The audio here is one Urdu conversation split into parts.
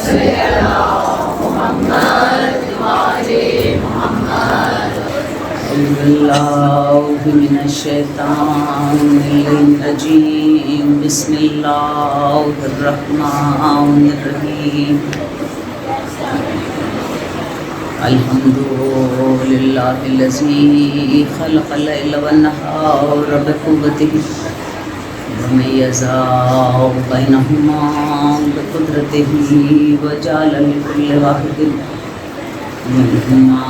أعوذ بالله من الشيطان الرجيم بسم الله الرحمن الرحيم الحمد لله الذي خلق الليل والنهار بقوته وميز بينهما بقدرته وجعل لكل واحد منهما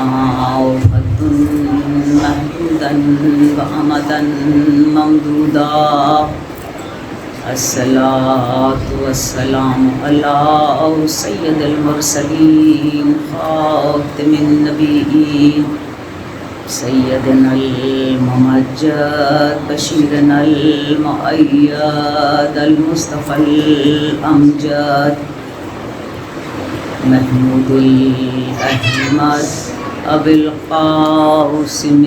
وقتا محدودا وأمدا ممدودا الصلاة والسلام على سيد المرسلين خاتم النبيين سيدنا الممجد بشيرنا المؤيد المصطفى الأمجد محمود الأحمد أبي القاسم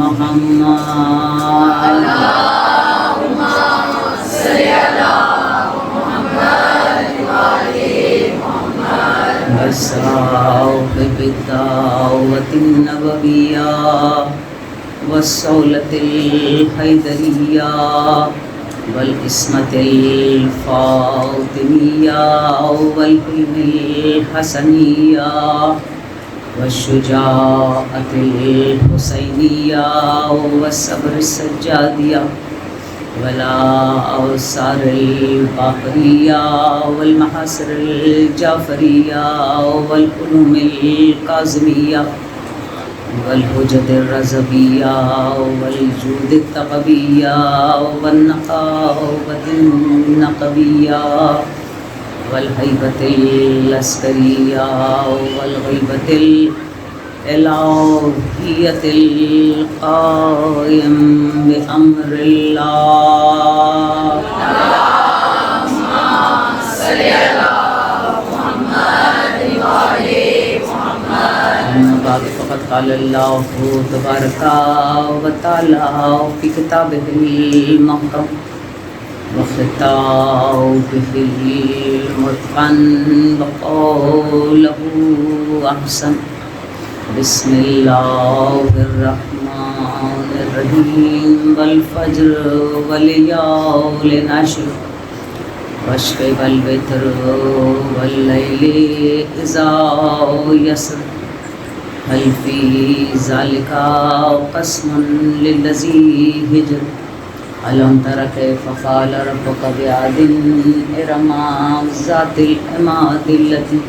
محمد اللهم صل على محمد وآل محمد والصاحب الدعوة النبوية والصولة الحيدرية والقسمة الفاطمية والحلم الحسنية والشجاعة الحسينية والصبر السجادية والآثار الباقرية والمحاصر الجعفرية والعلوم الكاظمية والحجج الرضوية والجود التقوية والنقاوة النقوية والهيبة العسكرية والغيبة الإلهية القائم بأمر الله اللهم صل على محمد وآل محمد أما بعد فقد قال الله تبارك وتعالى في كتابه المحكم وخطابه المتقن وقوله أحسن بسم الله الرحمن الرحيم والفجر وليال عشر والشفع والوتر والليل إذا يسر هل في ذلك قسم للذي هجر ألم تر كيف فعل ربك بعاد إرم ذات العماد التي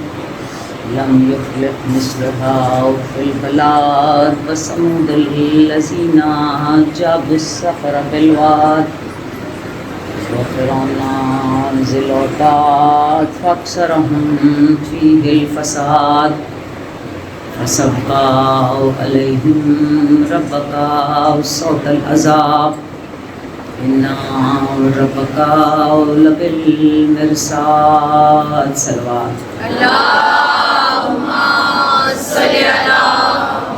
لم يخلق مثلها في البلاد وثمود الذين جابوا الصخر بالواد وفرعون ذي الأوتاد فأكثرهم فيه الفساد فصب عليهم ربك صوت العذاب إن ربك لبالمرصاد صلوات اللهم صل على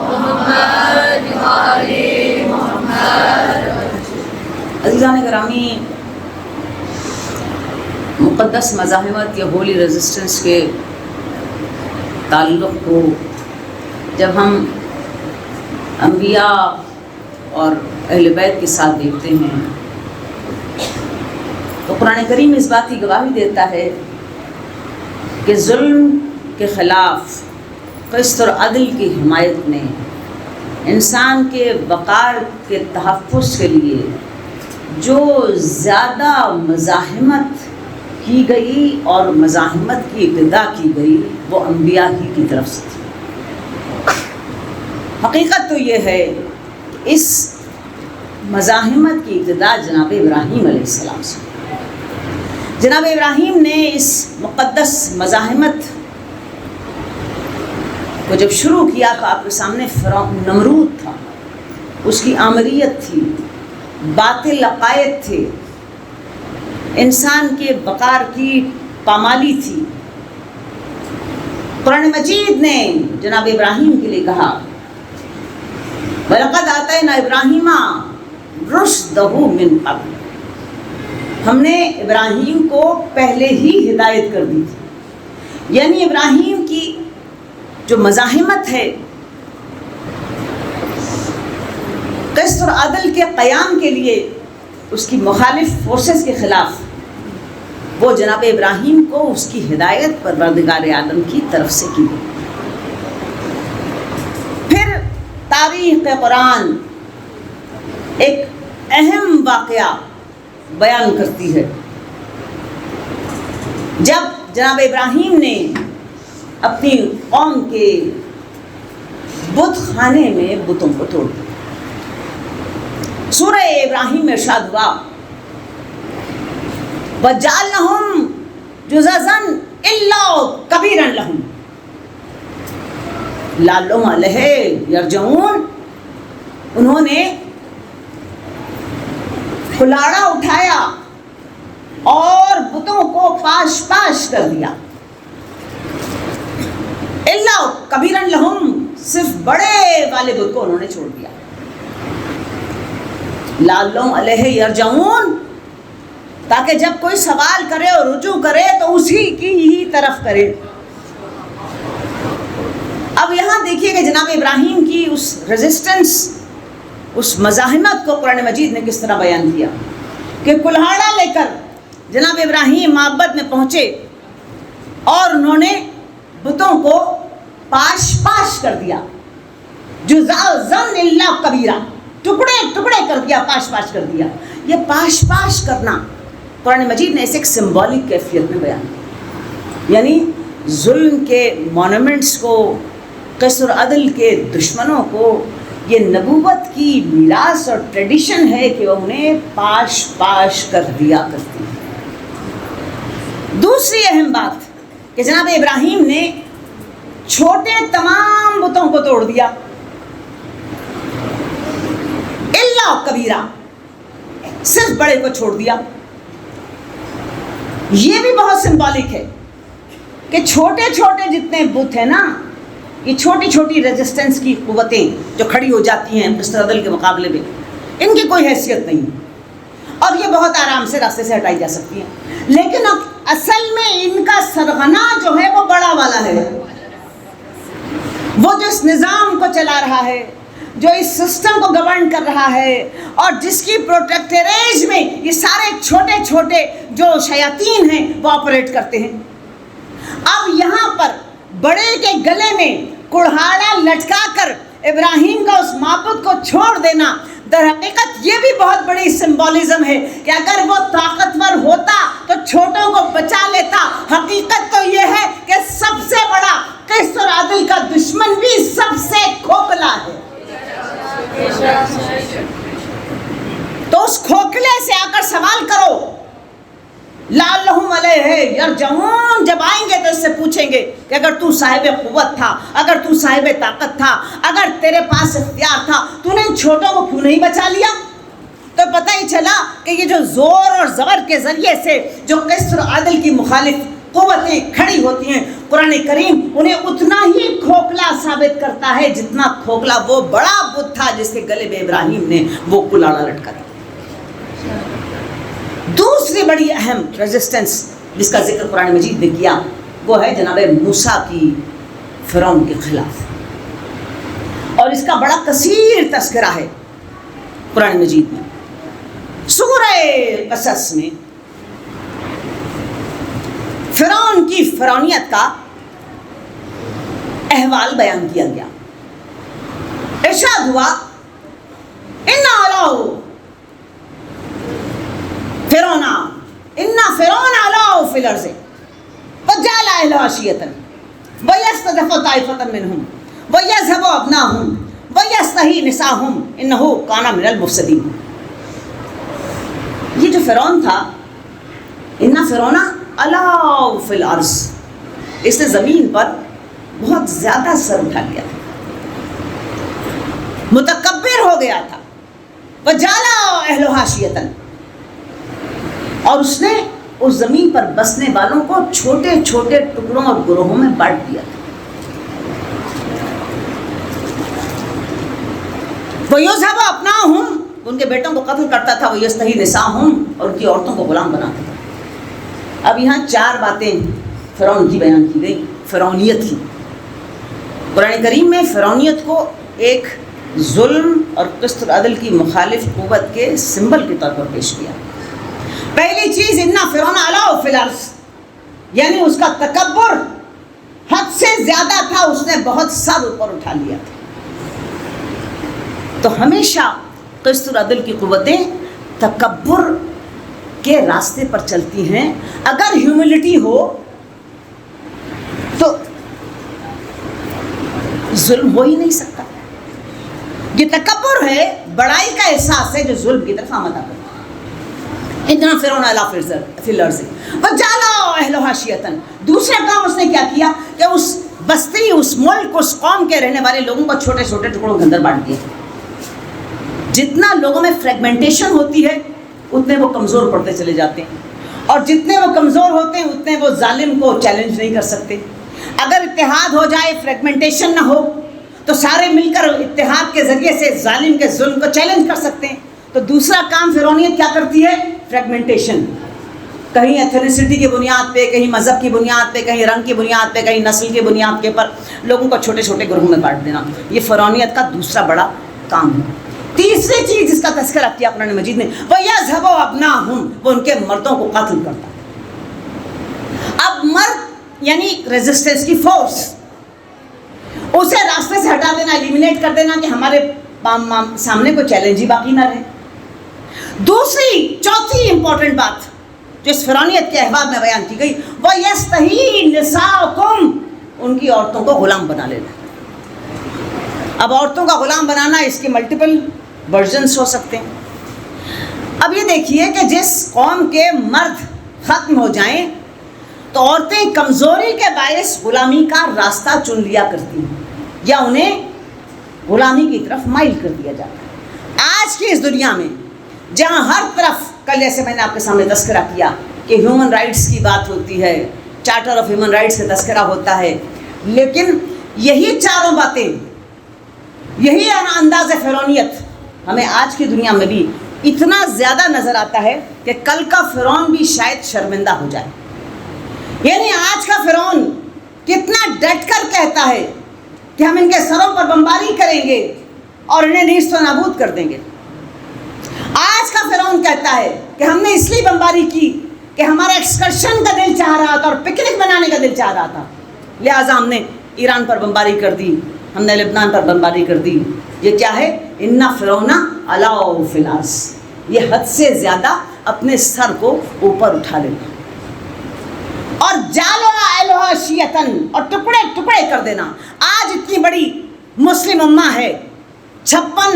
محمد وآل محمد. عزیزان گرامی، مقدس مزاحمت یا ہولی ریزسٹنس کے تعلق کو جب ہم انبیاء اور اہل بیت کے ساتھ دیکھتے ہیں تو قرآن کریم اس بات کی گواہی دیتا ہے کہ ظلم کے خلاف قسط اور عدل کی حمایت میں انسان کے وقار کے تحفظ کے لیے جو زیادہ مزاحمت کی گئی اور مزاحمت کی ابتدا کی گئی وہ انبیاء ہی کی طرف سے تھی. حقیقت تو یہ ہے اس مزاحمت کی ابتدا جناب ابراہیم علیہ السلام سے. جناب ابراہیم نے اس مقدس مزاحمت کو جب شروع کیا تو آپ کے سامنے فرعون نمرود تھا، اس کی آمریت تھی، باطل عقائد تھے، انسان کے وقار کی پامالی تھی. قرآن مجید نے جناب ابراہیم کے لیے کہا وَلَقَدْ آتَيْنَا إِبْرَاهِيمَ رُشْدَهُ مِنْ قَبْلُ، ہم نے ابراہیم کو پہلے ہی ہدایت کر دی تھی. یعنی ابراہیم کی جو مزاحمت ہے قسط اور عدل کے قیام کے لیے اس کی مخالف فورسز کے خلاف، وہ جناب ابراہیم کو اس کی ہدایت پروردگار عالم کی طرف سے کی۔ پھر تاریخ قرآن ایک اہم واقعہ بیان کرتی ہے، جب جناب ابراہیم نے اپنی قوم کے بت خانے میں بتوں کو توڑ دیا۔ سورہ ابراہیم میں ارشاد ہوا وَجَعَلْنَهُمْ جُزَزًا إِلَّا كَبِيرًا لَهُمْ لَعَلَّهُمْ عَلَيْهِ يَرْجِعُونَ۔ انہوں نے کلاڑا اٹھایا اور بتوں کو پاش پاش کر دیا۔ إِلَّا كَبِيرًا لَهُمْ، صرف بڑے والے بت کو انہوں نے چھوڑ دیا۔ لَعَلَّهُمْ عَلَيْهِ يَرْجِعُونَ، تاکہ جب کوئی سوال کرے اور رجوع کرے تو اسی کی ہی طرف کرے۔ اب یہاں دیکھیے کہ جناب ابراہیم کی اس ریزسٹنس، اس مزاحمت کو قرآن مجید نے کس طرح بیان کیا کہ کلہاڑا لے کر جناب ابراہیم معبد میں پہنچے اور انہوں نے بتوں کو پاش پاش کر دیا، جزازن الا کبیرہ، ٹکڑے ٹکڑے کر دیا، پاش پاش کر دیا۔ یہ پاش پاش کرنا قرآن مجید نے اسے ایک سمبولک کیفیت میں بیان کیا، یعنی ظلم کے مونومنٹس کو، قسط اور عدل کے دشمنوں کو یہ نبوت کی میراث اور ٹریڈیشن ہے کہ وہ انہیں پاش پاش کر دیا کرتی ہے۔ دوسری اہم بات کہ جناب ابراہیم نے چھوٹے تمام بتوں کو توڑ دیا، الا کبیرہ، صرف بڑے کو چھوڑ دیا۔ یہ بھی بہت سمبولک ہے کہ چھوٹے چھوٹے جتنے بت ہیں نا، یہ چھوٹی چھوٹی ریزسٹنس کی قوتیں جو کھڑی ہو جاتی ہیں قسط عدل کے مقابلے میں، ان کی کوئی حیثیت نہیں اور یہ بہت آرام سے راستے سے ہٹائی جا سکتی ہیں، لیکن اصل میں ان کا سرغنہ جو ہے وہ بڑا والا ہے، وہ جو اس نظام کو چلا رہا ہے، جو اس سسٹم کو گورن کر رہا ہے، اور جس کی پروٹیکٹریج میں یہ سارے چھوٹے چھوٹے جو شیاطین ہیں وہ آپریٹ کرتے ہیں۔ اب یہاں پر بڑے کے گلے میں کڑہاڑا لٹکا کر ابراہیم کا اس معبود کو چھوڑ دینا، در حقیقت یہ بھی بہت بڑی سمبولزم ہے کہ اگر وہ طاقتور ہوتا تو چھوٹوں کو بچا لیتا۔ حقیقت تو یہ ہے کہ سب سے بڑا قسط اور عدل کا دشمن بھی سب سے کھوکھلا ہے، تو اس کھوکھلے سے آ کر سوال کرو، لعلہم علیہ یرجعون، جب آئیں گے تو اس سے پوچھیں گے کہ اگر تو صاحب قوت تھا، اگر تو صاحب طاقت تھا، اگر تیرے پاس اختیار تھا، تو نے ان چھوٹوں کو کیوں نہیں بچا لیا؟ تو پتہ ہی چلا کہ یہ جو زور اور زبر کے ذریعے سے جو قسط اور عدل کی مخالف قوتیں کھڑی ہوتی ہیں، قرآن کریم انہیں اتنا ہی کھوکھلا ثابت کرتا ہے جتنا کھوکھلا وہ بڑا بت تھا جس کے گلے میں ابراہیم نے وہ کلاڑا لٹکا دیا۔ دوسری بڑی اہم ریزسٹنس جس کا ذکر قرآن مجید نے کیا وہ ہے جناب موسیٰ کی فرعون کے خلاف، اور اس کا بڑا کثیر تذکرہ ہے قرآن مجید میں۔ سورہ قصص میں فرعون کی فرعونیت کا احوال بیان کیا گیا۔ ارشاد ہوا ان فرعون علاؤ فی الارض فجعل اہلہا شیعۃ ویستضعف طائفۃ منہم ویذھب ابناءہم ویستحیی نساءہم انہ کان من المفسدین۔ یہ جو فرعون تھا، ان فرعون علاؤ فی الارض، اس نے زمین پر بہت زیادہ سر اٹھا لیا تھا، متکبر ہو گیا تھا۔ وجعل اہلہا شیعۃ، اور اس نے اس زمین پر بسنے والوں کو چھوٹے چھوٹے ٹکڑوں اور گروہوں میں بانٹ دیا تھا۔ وَيُذْهَبُ أَبْنَاءَهُمْ، ان کے بیٹوں کو قتل کرتا تھا، وَيَسْتَحْيِي نِسَاءَهُمْ، اور ان کی عورتوں کو غلام بناتا تھا۔ اب یہاں چار باتیں فرعون کی بیان کی گئی، فرعونیت کی۔ قرآن کریم میں فرعونیت کو ایک ظلم اور قسط اور عدل کی مخالف قوت کے سمبل کے طور پر پیش کیا۔ پہلی چیز اِنَّ فِرْعَوْنَ عَلَا فِی الْأَرْضِ، یعنی اس کا تکبر حد سے زیادہ تھا، اس نے بہت سر اوپر اٹھا لیا تھا۔ تو ہمیشہ قسط اور عدل کی قوتیں تکبر کے راستے پر چلتی ہیں۔ اگر ہیوملٹی ہو تو ظلم ہو ہی نہیں سکتا۔ یہ تکبر ہے، بڑائی کا احساس ہے جو ظلم کی طرف آمدہ کرتا ہے۔ اتنا فرعون علا فی الارض وجعل اہلھا شیعۃ، دوسرا کام اس نے کیا کیا کہ اس بستی، اس ملک، اس قوم کے رہنے والے لوگوں کو چھوٹے چھوٹے ٹکڑوں کے اندر بانٹ دیا۔ جتنا لوگوں میں فریگمنٹیشن ہوتی ہے اتنے وہ کمزور پڑتے چلے جاتے ہیں، اور جتنے وہ کمزور ہوتے ہیں اتنے وہ ظالم کو چیلنج نہیں کر سکتے۔ اگر اتحاد ہو جائے، فریگمنٹیشن نہ ہو، تو سارے مل کر اتحاد کے ذریعے سے ظالم کے ظلم کو چیلنج کر سکتے ہیں۔ تو دوسرا کام فرعونیت کیا کرتی ہے؟ فریگمنٹیشن، کہیں ایتھنیسٹی کی بنیاد پہ، کہیں مذہب کی بنیاد پہ، کہیں رنگ کی بنیاد پہ، کہیں نسل کی بنیاد کے پر لوگوں کو چھوٹے چھوٹے گروہوں میں بانٹ دینا، یہ فرعونیت کا دوسرا بڑا کام ہے۔ تیسری چیز جس کا تذکرہ کیا قرآن مجید نے، وَيَذْهَبُ أَبْنَاءَهُمْ، وہ ان کے مردوں کو قتل کرتا ہے۔ اب مرد یعنی ریزسٹنس کی فورس، اسے راستے سے ہٹا دینا، ایلیمینیٹ کر دینا کہ ہمارے سامنے کوئی چیلنج ہی باقی نہ رہے۔ دوسری چوتھی امپورٹنٹ بات جو اس فرعونیت کے احوال میں بیان کی گئی، وَيَسْتَحْيِي نِسَاءَكُمْ، ان کی عورتوں کو غلام بنا لینا۔ اب عورتوں کا غلام بنانا، اس کے ملٹیپل ورژنس ہو سکتے ہیں۔ اب یہ دیکھیے کہ جس قوم کے مرد ختم ہو جائیں تو عورتیں کمزوری کے باعث غلامی کا راستہ چن لیا کرتی ہیں، یا انہیں غلامی کی طرف مائل کر دیا جاتا ہے۔ آج کی اس دنیا میں جہاں ہر طرف، کل جیسے میں نے آپ کے سامنے تذکرہ کیا کہ ہیومن رائٹس کی بات ہوتی ہے، چارٹر آف ہیومن رائٹس کا تذکرہ ہوتا ہے، لیکن یہی چاروں باتیں، یہی انداز فرعونیت ہمیں آج کی دنیا میں بھی اتنا زیادہ نظر آتا ہے کہ کل کا فرعون بھی شاید شرمندہ ہو جائے۔ یعنی آج کا فرعون کتنا ڈٹ کر کہتا ہے کہ ہم ان کے سروں پر بمباری کریں گے اور انہیں نیست و نابود کر دیں گے۔ آج کا فرعون کہتا ہے کہ ہم نے اس لیے بمباری کی کہ ہمارا ایکسکرشن کا دل چاہ رہا تھا اور پکنک بنانے کا دل چاہ رہا تھا، لہٰذا ہم نے ایران پر بمباری کر دی، ہم نے لبنان پر بمباری کر دی۔ یہ کیا ہے؟ اِنَّ فِرْعَوْنَ عَلَا فِی الْأَرْضِ، یہ حد سے زیادہ اپنے سر کو اوپر اٹھا لینا، اور جَعَلَ أَهْلَهَا شِيَعًا، اور ٹکڑے ٹکڑے کر دینا۔ آج اتنی بڑی مسلم امہ ہے، 56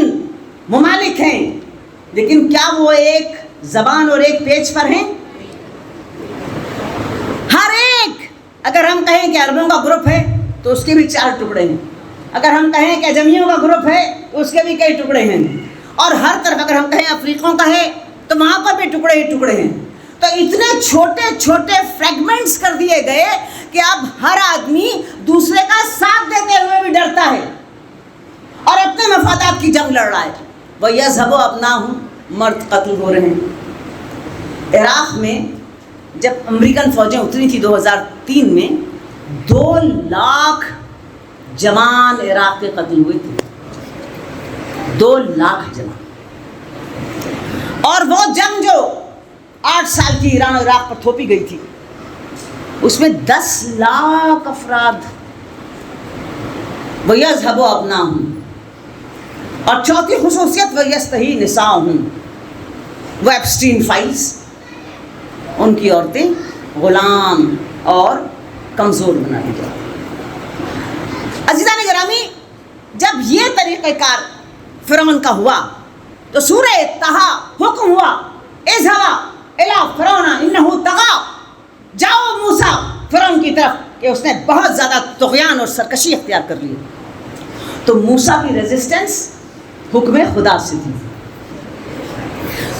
ممالک ہیں، لیکن کیا وہ ایک زبان اور ایک پیج پر ہیں؟ ہر ایک، اگر ہم کہیں کہ عربوں کا گروپ ہے تو اس کے بھی 4 ٹکڑے ہیں، اگر ہم کہیں کہ اجمیوں کا گروپ ہے تو اس کے بھی کئی ٹکڑے ہیں، اور ہر طرف اگر ہم کہیں افریقوں کا ہے تو وہاں پر بھی ٹکڑے ہی ٹکڑے ہیں۔ تو اتنے چھوٹے چھوٹے فریگمنٹس کر دیے گئے کہ اب ہر آدمی دوسرے کا ساتھ دیتے ہوئے بھی ڈرتا ہے اور اپنے مفادات کی جنگ لڑ رہا ہے۔ وَيَذْهَبُ أَبْنَاءَهُمْ، مرد قتل ہو رہے ہیں۔ عراق میں جب امریکن فوجیں اتری تھی 2003 میں، 2 لاکھ جوان عراق کے قتل ہوئے تھے، 2 لاکھ جوان۔ اور وہ جنگ جو 8 سال کی ایران اور عراق پر تھوپی گئی تھی، اس میں 10 لاکھ افراد۔ وَيَذْهَبُ أَبْنَاءَهُمْ، اور چوتھی خصوصیت وَيَسْتَحْيِي نِسَاءَهُمْ، وہ ایپسٹین فائلز، ان کی عورتیں غلام اور کمزور بنا دی جاتی۔ عزیزان گرامی، جب یہ طریقہ کار فرعون کا ہوا تو سورہ طٰہٰ حکم ہوا، اذهبا الی فرعون انہ طغیٰ، جاؤ موسیٰ فرعون کی طرف کہ اس نے بہت زیادہ طغیان اور سرکشی اختیار کر لی۔ تو موسیٰ کی ریزسٹنس حکم خدا سے تھی۔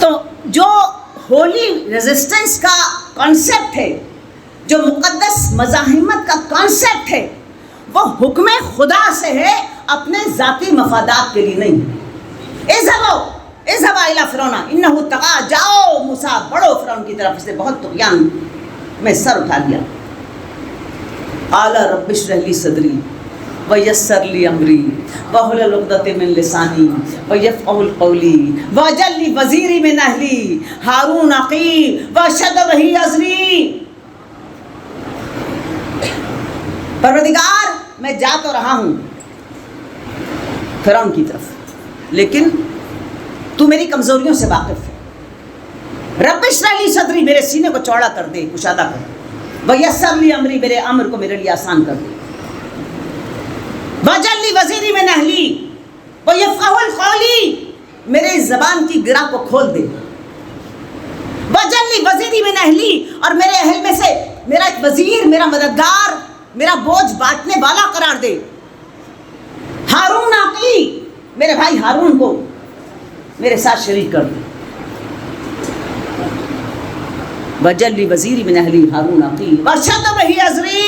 تو جو ہولی ریزسٹنس کا کانسیپٹ ہے، جو مقدس مزاحمت کا کانسیپٹ ہے، وہ حکم خدا سے ہے، اپنے ذاتی مفادات کے لیے نہیں۔ اذهبا الی فرعون انہ طغیٰ، جاؤ موسیٰ بڑھو فرعون کی طرف، اس نے بہت طغیان میں سر اٹھا لیا۔ قال رب اشرح لي صدری ویسر لی امری واحلل عقدۃ من لسانی ویفقهوا قولی واجعل لی وزیری من اہلی ہارون اخی واشدد به ازری۔ پروردگار میں جا تو رہا ہوں فرعون کی طرف، لیکن تو میری کمزوریوں سے واقف ہے۔ رب اشرح لی صدری، میرے سینے کو چوڑا کر دے، کشادہ کر دے، ویسر لی امری، میرے امر کو میرے لیے آسان کر دے، واجعل لی وزیری من اہلی ویفقهوا قولی، میرے زبان کی گرہ کو کھول دے، واجعل لی وزیری من اہلی، اور میرے اہل میں سے میرا ایک وزیر، میرا مددگار، میرا بوجھ بانٹنے والا قرار دے۔ ہارون اخی، میرے بھائی ہارون کو میرے ساتھ شریک کر دے۔ واجعل لی وزیری من اہلی ہارون اخی واشدد به ازری،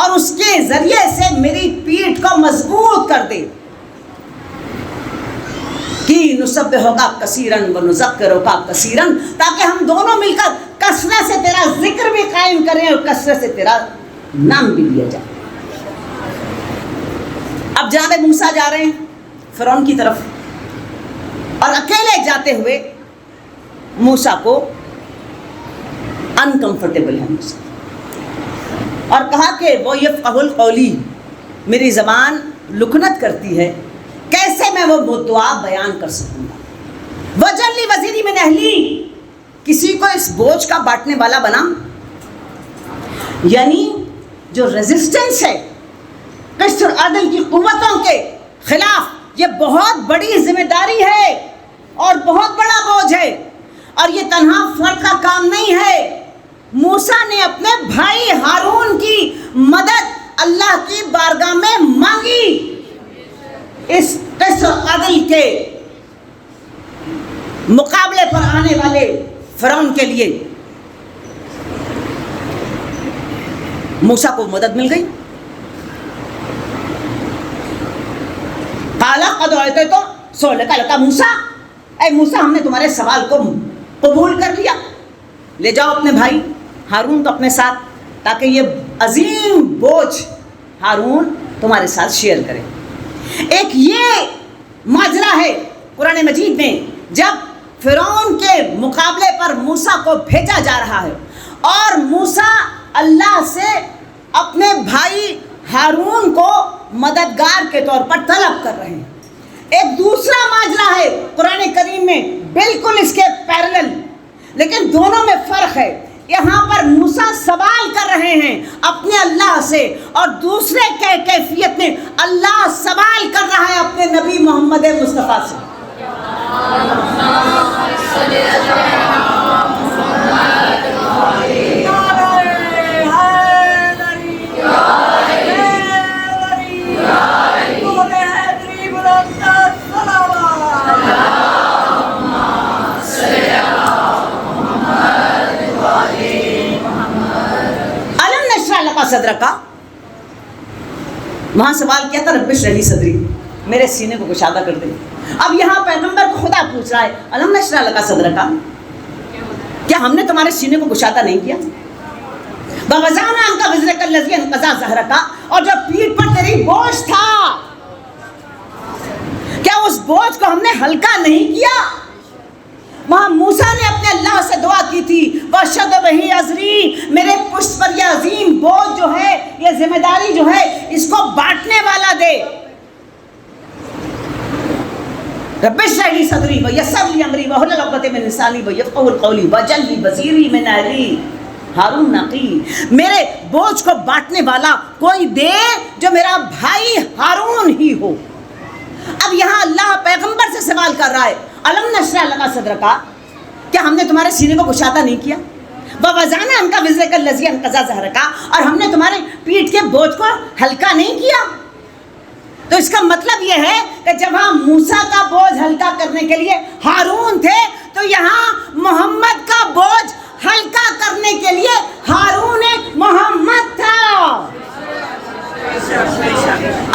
اور اس کے ذریعے سے میری پیٹھ کو مضبوط کر دے۔ کی نسبحک کثیرا ونذکرک کثیرا، تاکہ ہم دونوں مل کر کثرت سے تیرا ذکر بھی قائم کریں اور کثرت سے تیرا نام بھی لیا جائے۔ اب جناب موسیٰ جا رہے ہیں فرعون کی طرف، اور اکیلے جاتے ہوئے موسیٰ کو انکمفرٹیبل ہے موسیٰ، اور کہا کہ وہ یفقهوا قولی، میری زبان لکنت کرتی ہے، کیسے میں وہ دعا بیان کر سکوں گا۔ واجعل لی وزیری من اہلی، کسی کو اس بوجھ کا بانٹنے والا بنا، یعنی جو ریزسٹنس ہے قسط اور عدل کی قوتوں کے خلاف، یہ بہت بڑی ذمہ داری ہے اور بہت بڑا بوجھ ہے، اور یہ تنہا فرد کا کام نہیں ہے۔ موسیٰ نے اپنے بھائی ہارون کی مدد اللہ کی بارگاہ میں مانگی اس قسط اور عدل کے مقابلے پر آنے والے فرعون کے لیے۔ موسیٰ کو مدد مل گئی۔ قال قد اعطیت سؤلک لک موسیٰ، اے موسیٰ ہم نے تمہارے سوال کو قبول کر لیا، لے جاؤ اپنے بھائی ہارون کو اپنے ساتھ، تاکہ یہ عظیم بوجھ ہارون تمہارے ساتھ شیئر کرے۔ ایک یہ ماجرا ہے قرآن مجید میں، جب فرعون کے مقابلے پر موسیٰ کو بھیجا جا رہا ہے اور موسیٰ اللہ سے اپنے بھائی ہارون کو مددگار کے طور پر طلب کر رہے ہیں۔ ایک دوسرا ماجرا ہے قرآن کریم میں بالکل اس کے پیرلل، لیکن دونوں میں فرق ہے۔ یہاں پر موسیٰ سوال کر رہے ہیں اپنے اللہ سے، اور دوسرے کیفیت میں اللہ سوال کر رہا ہے اپنے نبی محمد مصطفیٰ سے۔ صدرک، وہاں سوال کیا تھا رب اشرح لی صدری، میرے سینے کو کشادہ کر دے۔ اب یہاں پیغمبر کو خدا پوچھ رہا ہے الم نشرح لک صدرک، کیا ہم نے تمہارے سینے کو کشادہ نہیں کیا؟ ووضعنا عنک وزرک الذی انقض ظہرک، اور جو پیٹھ پر تیری بوجھ تھا، کیا اس بوجھ کو ہم نے ہلکا نہیں کیا؟ وہاں موسیٰ نے اپنے اللہ سے دعا کی تھی واشدد به ازری، میرے پشت پر یہ عظیم بوجھ جو ہے، یہ ذمہ داری جو ہے، اس کو بانٹنے والا دے۔ رب اشرح لی صدری ویسر لی امری واحلل عقدۃ من لسانی یفقهوا قولی واجعل لی وزیری من اہلی ہارون اخی، میرے بوجھ کو بانٹنے والا کوئی دے جو میرا بھائی ہارون ہی ہو۔ اب یہاں اللہ پیغمبر سے سوال کر رہا ہے الم نشرح لک صدرک، کیا ہم نے تمہارے سینے کو کشادہ نہیں کیا؟ ووضعنا عنک وزرک الذی انقض ظہرک، اور ہم نے تمہارے پیٹھ کے بوجھ کو ہلکا نہیں کیا۔ تو اس کا مطلب یہ ہے کہ جب ہم موسیٰ کا بوجھ ہلکا کرنے کے لیے ہارون تھے، تو یہاں محمد کا بوجھ ہلکا کرنے کے لیے ہارون محمد تھا۔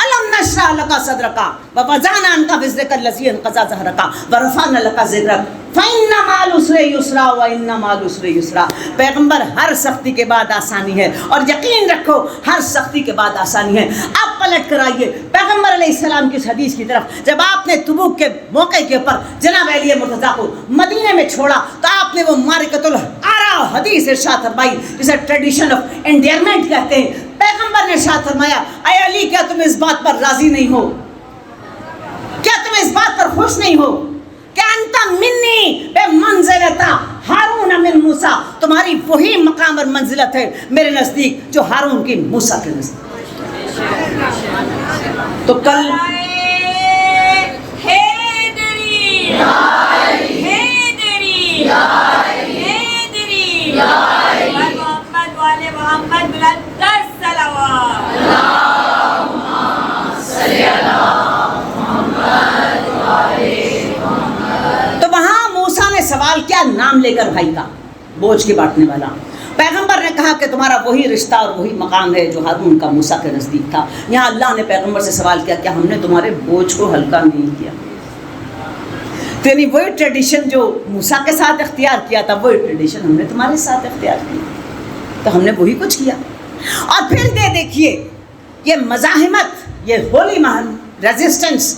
الم نشرح لک صدرک ووضعنا عنک وزرک الذی انقض ظہرک ورفعنا لک ذکرک، فَإِنَّ مَعَ الْعُسْرِ يُسْرًا وَإِنَّ مَعَ الْعُسْرِ يُسْرًا. پیغمبر ہر سختی کے بعد آسانی ہے، اور یقین رکھو ہر سختی کے بعد آسانی ہے. آپ پلٹ کر آئیے پیغمبر علیہ السلام کی اس حدیث کی طرف. جب آپ نے تبوک کے موقع کے اوپر جناب علی مرتضیٰ کو مدینے میں چھوڑا تو آپ نے وہ معرکۃ الآراء حدیث ارشاد فرمائی، جسے ٹریڈیشن آف انڈیئرمنٹ کہتے ہیں. پیغمبر نے ارشاد فرمایا، اے علی کیا تم اس بات پر راضی نہیں ہو؟ کیا تم اس بات پر خوش نہیں ہو کہ انت منی بے منزلتا ہارون من موسیٰ، تمہاری وہی مقام اور منزلت ہے میرے نزدیک جو ہارون کی موسیٰ کے نزدیک. تو کل تو وہاں موسیٰ نے سوال کیا نام لے کر بھائی کا، بوجھ کے بانٹنے والا. پیغمبر نے کہا کہ تمہارا وہی رشتہ اور وہی مقام ہے جو ہارون کا موسیٰ کے نزدیک تھا. یہاں اللہ نے پیغمبر سے سوال کیا، کیا ہم نے تمہارے بوجھ کو ہلکا نہیں کیا؟ یعنی وہی ٹریڈیشن جو موسیٰ کے ساتھ اختیار کیا تھا، وہی ٹریڈیشن ہم نے تمہارے ساتھ اختیار کیا، تو ہم نے وہی کچھ کیا. اور پھر دیکھیے یہ مزاحمت، یہ ہولی ریزسٹنس،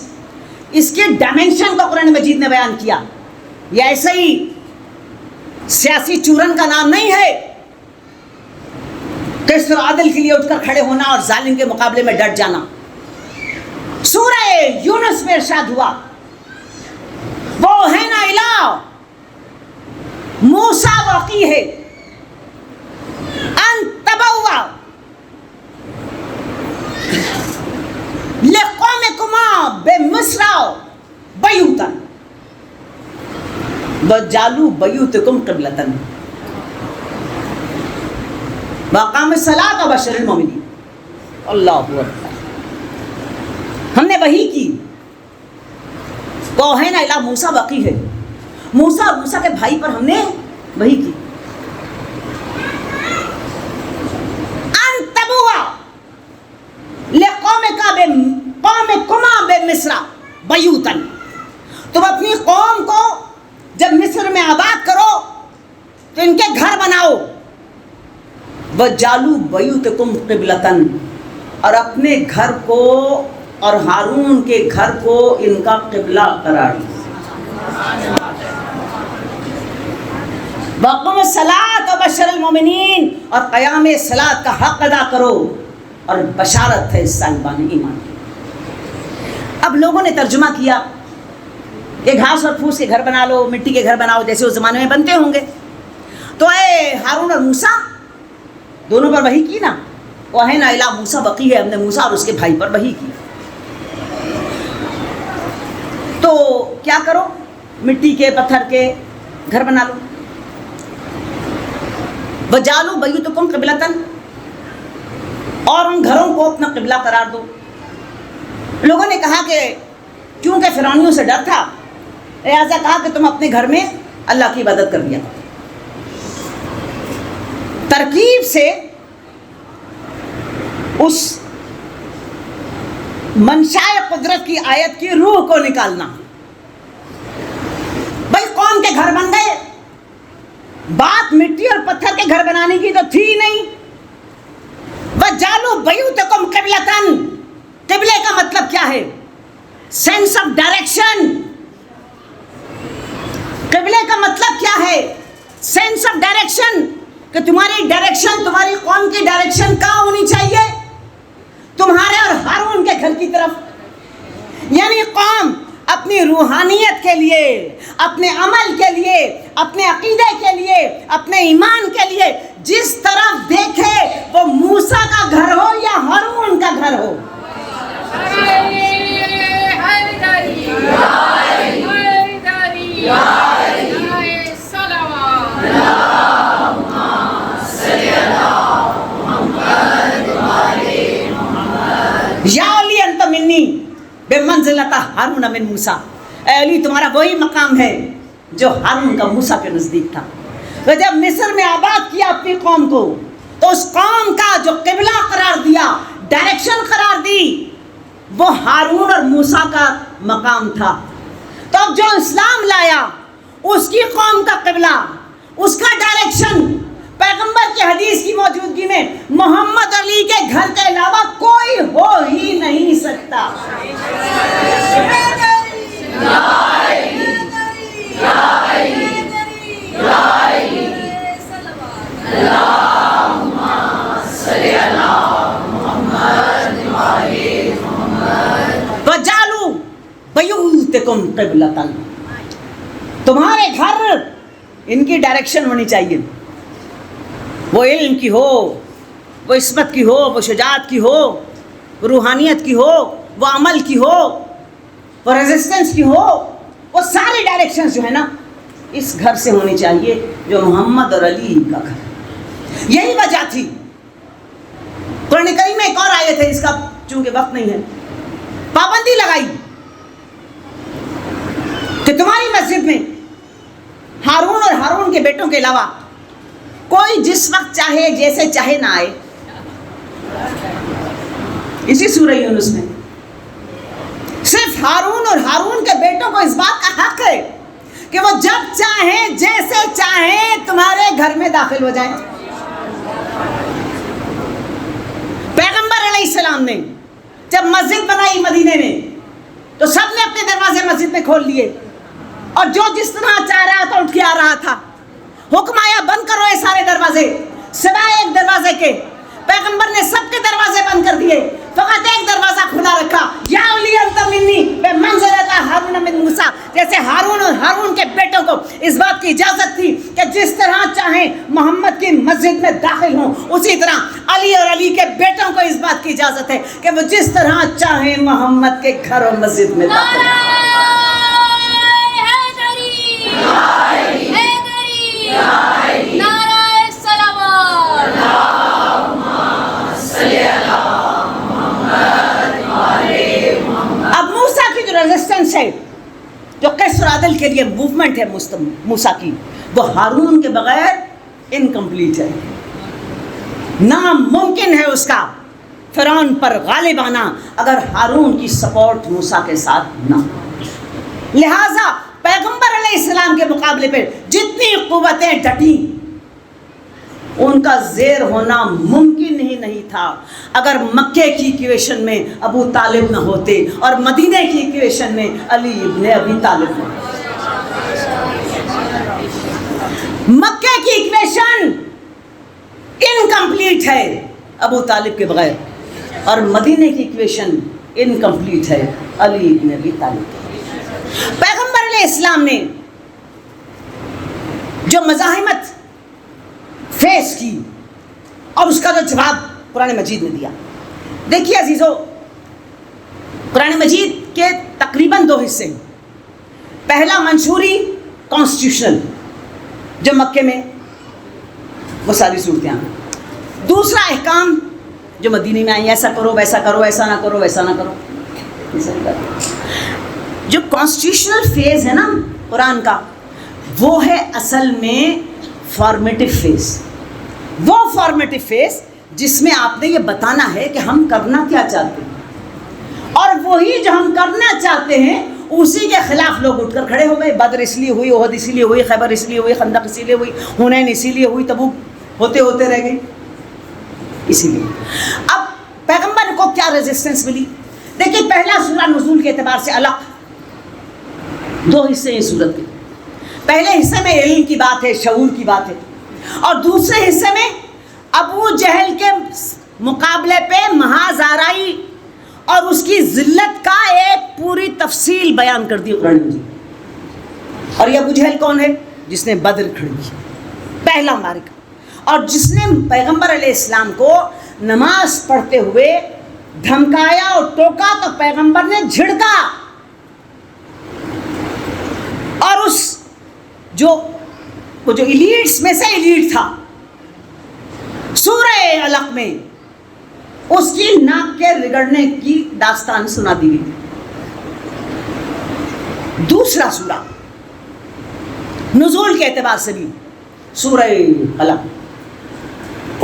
اس کے ڈائمنشن کو قرآن مجید نے بیان کیا. یہ ایسے ہی سیاسی چورن کا نام نہیں ہے، قسط اور عدل کے لیے اٹھ کر کھڑے ہونا اور ظالم کے مقابلے میں ڈٹ جانا. سورہ یونس میں ارشاد ہوا، وہ ہے نا الہ موسیٰ واقعی ہے ان تبوا لقومکما بمصر بیوتا وجعلوا بیوتکم قبلۃ وأقاموا الصلاۃ وبشر المؤمنین. اللہ اکبر. ہم نے وحی کی، وہ ہے نا الہ موسیٰ واقعی ہے. موسیٰ اور موسیٰ کے بھائی پر ہم نے وحی کی. ان تبوا لقومکما بمصر بیوتا، تم اپنی قوم کو جب مصر میں آباد کرو تو ان کے گھر بناؤ. وَجَعَلُوا بَيُوتَكُمْ قِبْلَةً، اور اپنے گھر کو اور ہارون کے گھر کو ان کا قبلہ قرار دو. وَأَقِیمُوا الصَّلَاةَ وَبَشِّرِ الْمُؤْمِنِینَ، اور قیام صلاۃ کا حق ادا کرو اور بشارت ہے صاحبان ایمان. اب لوگوں نے ترجمہ کیا کہ گھاس اور پھوس کے گھر بنا لو، مٹی کے گھر بناؤ جیسے اس زمانے میں بنتے ہوں گے. تو اے ہارون اور موسیٰ دونوں پر وحی کی نا، وہ ہے نا الہ موسیٰ بقی ہے، ہم نے موسیٰ اور اس کے بھائی پر وحی کی. تو کیا کرو، مٹی کے پتھر کے گھر بنا لو. وَجَعَلُوا بَيُوتَكُمْ قِبْلَةً، اور ان گھروں کو اپنا قبلہ قرار دو. لوگوں نے کہا کہ کیونکہ فرعونیوں سے ڈر تھا، لہٰذا کہا کہ تم اپنے گھر میں اللہ کی عبادت کر لیا. ترکیب سے اس منشاء قدرت کی آیت کی روح کو نکالنا. بھائی قوم کے گھر بن گئے، بات مٹی اور پتھر کے گھر بنانے کی تو تھی نہیں. وَجَعَلُوا بَيُوتَكُمْ قِبْلَةً، قبلے کا مطلب کیا ہے؟ Sense of direction. قبلے کا مطلب کیا ہے؟ سینس آف ڈائریکشن، کہ تمہاری ڈائریکشن، تمہاری قوم کی ڈائریکشن کہاں ہونی چاہیے؟ تمہارے اور ہارون کے گھر کی طرف. یعنی قوم اپنی روحانیت کے لیے، اپنے عمل کے لیے، اپنے عقیدے کے لیے، اپنے ایمان کے لیے جس طرف دیکھے، وہ موسیٰ کا گھر ہو یا ہارون کا گھر ہو. یا علی انت منی بے منزلتا ہارون من موسیٰ، اے علی تمہارا وہی مقام ہے جو ہارون کا موسیٰ کے نزدیک تھا. تو جب مصر میں آباد کیا اپنی قوم کو، تو اس قوم کا جو قبلہ قرار دیا، ڈائریکشن قرار دی، وہ ہارون اور موسیٰ کا مقام تھا. تو اب جو اسلام لایا اس کی قوم کا قبلہ، اس کا ڈائریکشن پیغمبر کی حدیث کی موجودگی میں محمد علی کے گھر کے علاوہ کوئی ہو ہی نہیں سکتا۔ وَجَعَلُوا بَيُوتَكُمْ قِبْلَةً، تمہارے گھر ان کی ڈائریکشن ہونی چاہیے، وہ علم کی ہو، وہ عصمت کی ہو، وہ شجاعت کی ہو، وہ روحانیت کی ہو، وہ عمل کی ہو، وہ ریزسٹنس کی ہو، وہ ساری ڈائریکشنز جو ہے نا اس گھر سے ہونی چاہیے جو محمد اور علی کا گھر ہے۔ یہی وجہ تھی، قرآن کریم میں ایک اور آیت ہے، اس کا چونکہ وقت نہیں ہے، پابندی لگائی کہ تمہاری مسجد میں ہارون اور ہارون کے بیٹوں کے علاوہ کوئی جس وقت چاہے جیسے چاہے نہ آئے۔ اسی سورہ یونس میں صرف ہارون اور ہارون کے بیٹوں کو اس بات کا حق ہے کہ وہ جب چاہیں جیسے چاہیں تمہارے گھر میں داخل ہو جائیں۔ پیغمبر علیہ السلام نے جب مسجد بنائی مدینے میں تو سب نے اپنے دروازے مسجد میں کھول لیے، اور جو جس طرح چاہ رہا تھا اٹھ کے آ رہا تھا۔ حکم آیا بند کرو یہ سارے دروازے سوائے ایک دروازے کے، پیغمبر نے سب کے دروازے بند کر دیے، فقط ایک دروازہ کھلا رکھا، یا اولی انت منی بمنزلۃ ہارون من موسیٰ، جیسے ہارون اور ہارون کے بیٹوں کو اس بات کی اجازت تھی کہ جس طرح چاہیں محمد کی مسجد میں داخل ہوں، اسی طرح علی اور علی کے بیٹوں کو اس بات کی اجازت ہے کہ وہ جس طرح چاہیں محمد کے گھر اور مسجد میں داخل ہوں۔ اب موسیٰ کی جو ریزسٹنس ہے، جو قسر عدل کے لیے موومنٹ ہے موسیٰ کی، وہ ہارون کے بغیر انکمپلیٹ ہے، ناممکن ہے اس کا فرعون پر غالب آنا اگر ہارون کی سپورٹ موسیٰ کے ساتھ نہ ہو۔ لہٰذا پیغمبر علیہ السلام کے مقابلے پہ جتنی قوتیں ڈٹیں ان کا زیر ہونا ممکن ہی نہیں تھا اگر مکے کی ایکویشن میں ابو طالب نہ ہوتے اور مدینے کی ایکویشن میں علی ابن ابی طالب نہ ہوتے۔ مکے کی ایکویشن انکمپلیٹ ہے ابو طالب کے بغیر، اور مدینے کی ایکویشن انکمپلیٹ ہے علی ابن ابی طالب۔ پیغمبر علیہ السلام نے جو مزاحمت فیس کی اور اس کا جو جواب قرآن مجید نے دیا، دیکھیے عزیزو، قرآن مجید کے تقریباً 2 حصے ہیں۔ پہلا منشوری کانسٹیٹیوشنل جو مکے میں وہ ساری صورتیں آئیں، دوسرا احکام جو مدینے میں آئیں، ایسا کرو ویسا کرو، ایسا نہ کرو ویسا نہ کرو۔ جو کانسٹیٹیوشنل فیز ہے نا قرآن کا، وہ ہے اصل میں فارمیٹیو فیز، وہ فارمیٹیو فیز جس میں آپ نے یہ بتانا ہے کہ ہم کرنا کیا چاہتے ہیں، اور وہی جو ہم کرنا چاہتے ہیں اسی کے خلاف لوگ اٹھ کر کھڑے ہو گئے۔ بدر اس لیے ہوئی، احد اسی لیے ہوئی، خیبر اس لیے ہوئی، خندق اسی لیے ہوئی، حنین اسی لیے ہوئی، تبوک ہوتے ہوتے رہ گئی اسی لیے۔ اب پیغمبر کو کیا ریزسٹنس ملی؟ دیکھیے، پہلا سورہ نزول کے اعتبار سے الگ 2 حصے ہیں سورت کے۔ پہلے حصے میں علم کی بات ہے، شعور کی بات ہے، اور دوسرے حصے میں ابو جہل کے مقابلے پہ محاذ آرائی اور اس کی ذلت کا ایک پوری تفصیل بیان کر دی قرآن مجید۔ اور یہ ابو جہل کون ہے؟ جس نے بدر کھڑی کی، پہلا معرکہ، اور جس نے پیغمبر علیہ السلام کو نماز پڑھتے ہوئے دھمکایا اور ٹوکا تو پیغمبر نے جھڑکا، اور اس وہ جو ایلیٹس میں سے ایلیٹ تھا سورہ علق میں اس کی ناک کے رگڑنے کی داستان سنا دی گئی۔ دوسرا سورہ نزول کے اعتبار سے بھی سورہ علق،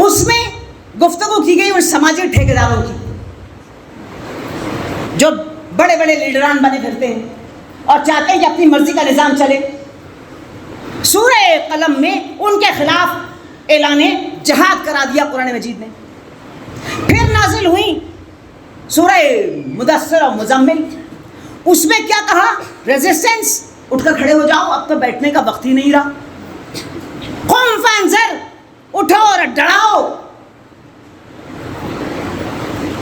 اس میں گفتگو کی گئی ان سماجی ٹھیکیداروں کی جو بڑے بڑے لیڈران بنے پھرتے ہیں اور چاہتے ہیں کہ اپنی مرضی کا نظام چلے، سورہ قلم میں ان کے خلاف اعلان جہاد کرا دیا قرآن مجید نے. پھر نازل ہوئی سورہ مدثر اور مزمل. اس میں کیا کہا؟ ریزسٹنس، اٹھ کر کھڑے ہو جاؤ، اب تو بیٹھنے کا وقت ہی نہیں رہا. قم فانذر، اٹھو اور ڈراؤ.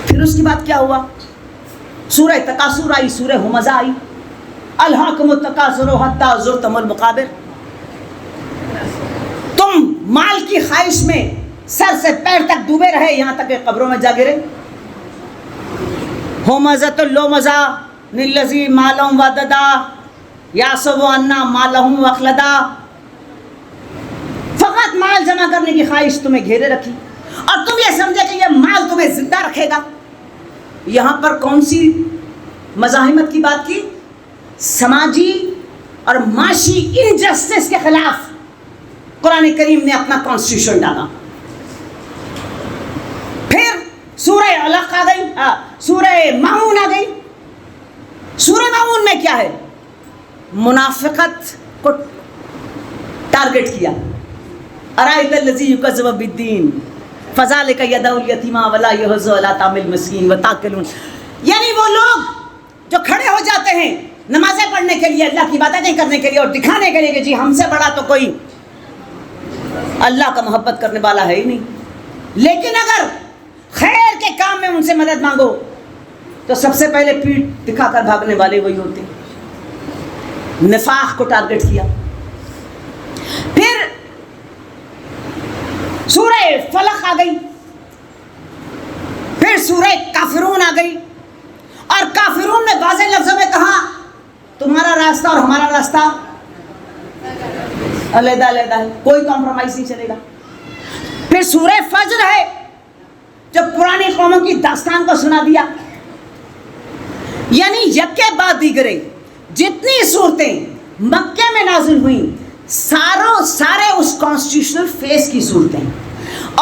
پھر اس کے بعد کیا ہوا؟ سورہ تکاثر آئی، سورہ ہمزہ آئی. الہاکم التکاثر حتی زرتم المقابر. تم مال کی خواہش میں سر سے پیر تک ڈوبے رہے یہاں تک کہ قبروں میں جا گرے. ہمزۃ اللمزہ للذی مالهم وددا یحسب ان مالهم اخلدا. فقط مال جمع کرنے کی خواہش تمہیں گھیرے رکھی اور تم یہ سمجھے کہ یہ مال تمہیں زندہ رکھے گا. یہاں پر کون سی مزاحمت کی بات کی؟ سماجی اور معاشی انجسٹس کے خلاف قرآن کریم نے اپنا کانسٹیٹیوشن ڈالا. پھر سورہ علق آ گئی، سورہ ماعون آ گئی. سورہ ماعون میں کیا ہے؟ منافقت کو ٹارگٹ کیا. ارائیت الذی یکذب بالدین فذلک یدعو الیتیم ولا یحض علی طعام المسکین وتاکلون. یعنی وہ لوگ جو کھڑے ہو جاتے ہیں نمازیں پڑھنے کے لیے، اللہ کی باتیں کرنے کے لیے اور دکھانے کے لیے کہ جی ہم سے بڑا تو کوئی اللہ کا محبت کرنے والا ہے ہی نہیں. لیکن اگر خیر کے کام میں ان Els مدد مانگو تو سب سے پہلے پیٹ دکھا کر بھاگنے والے وہی ہوتے. نفاق کو ٹارگٹ کیا. پھر سورہ فلق آ گئی، پھر سورہ کافرون آ گئی اور کافرون نے واضح لفظوں میں کہا تمہارا راستہ اور ہمارا راستہ علیحدہ علیحدہ ہے، کوئی کمپرومائز نہیں چلے گا. پھر سورہ فجر ہے جو پرانی قوموں کی داستان کو سنا دیا. یعنی یکے بعد دیگرے جتنی صورتیں مکے میں نازل ہوئیں سارے اس کانسٹیٹیوشنل فیس کی صورتیں،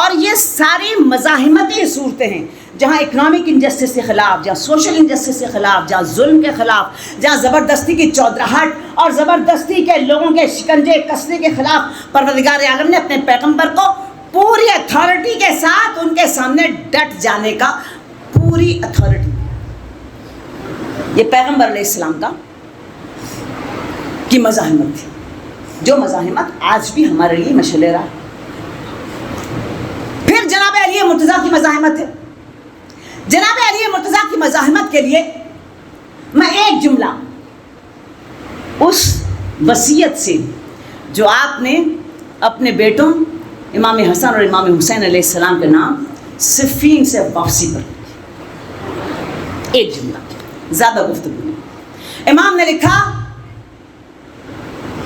اور یہ ساری مزاحمتی صورتیں ہیں جہاں اکنامک انجسٹس کے خلاف، جہاں سوشل انجسٹس کے خلاف، جہاں ظلم کے خلاف، جہاں زبردستی کی چودراہٹ اور زبردستی کے لوگوں کے شکنجے کسنے کے خلاف پروردگار عالم نے اپنے پیغمبر کو پوری اتھارٹی کے ساتھ ان کے سامنے ڈٹ جانے کا پوری اتھارٹی. یہ پیغمبر علیہ السلام کی مزاحمت تھی، جو مزاحمت آج بھی ہمارے لیے مشعل راہ ہے. پھر جناب علی مرتضیٰ کی مزاحمت ہے. جناب علی مرتضیٰ کی مزاحمت کے لیے میں ایک جملہ اس وصیت سے جو آپ نے اپنے بیٹوں امام حسن اور امام حسین علیہ السلام کے نام صفین سے واپسی پر، ایک جملہ، زیادہ گفتگو نہیں. امام نے لکھا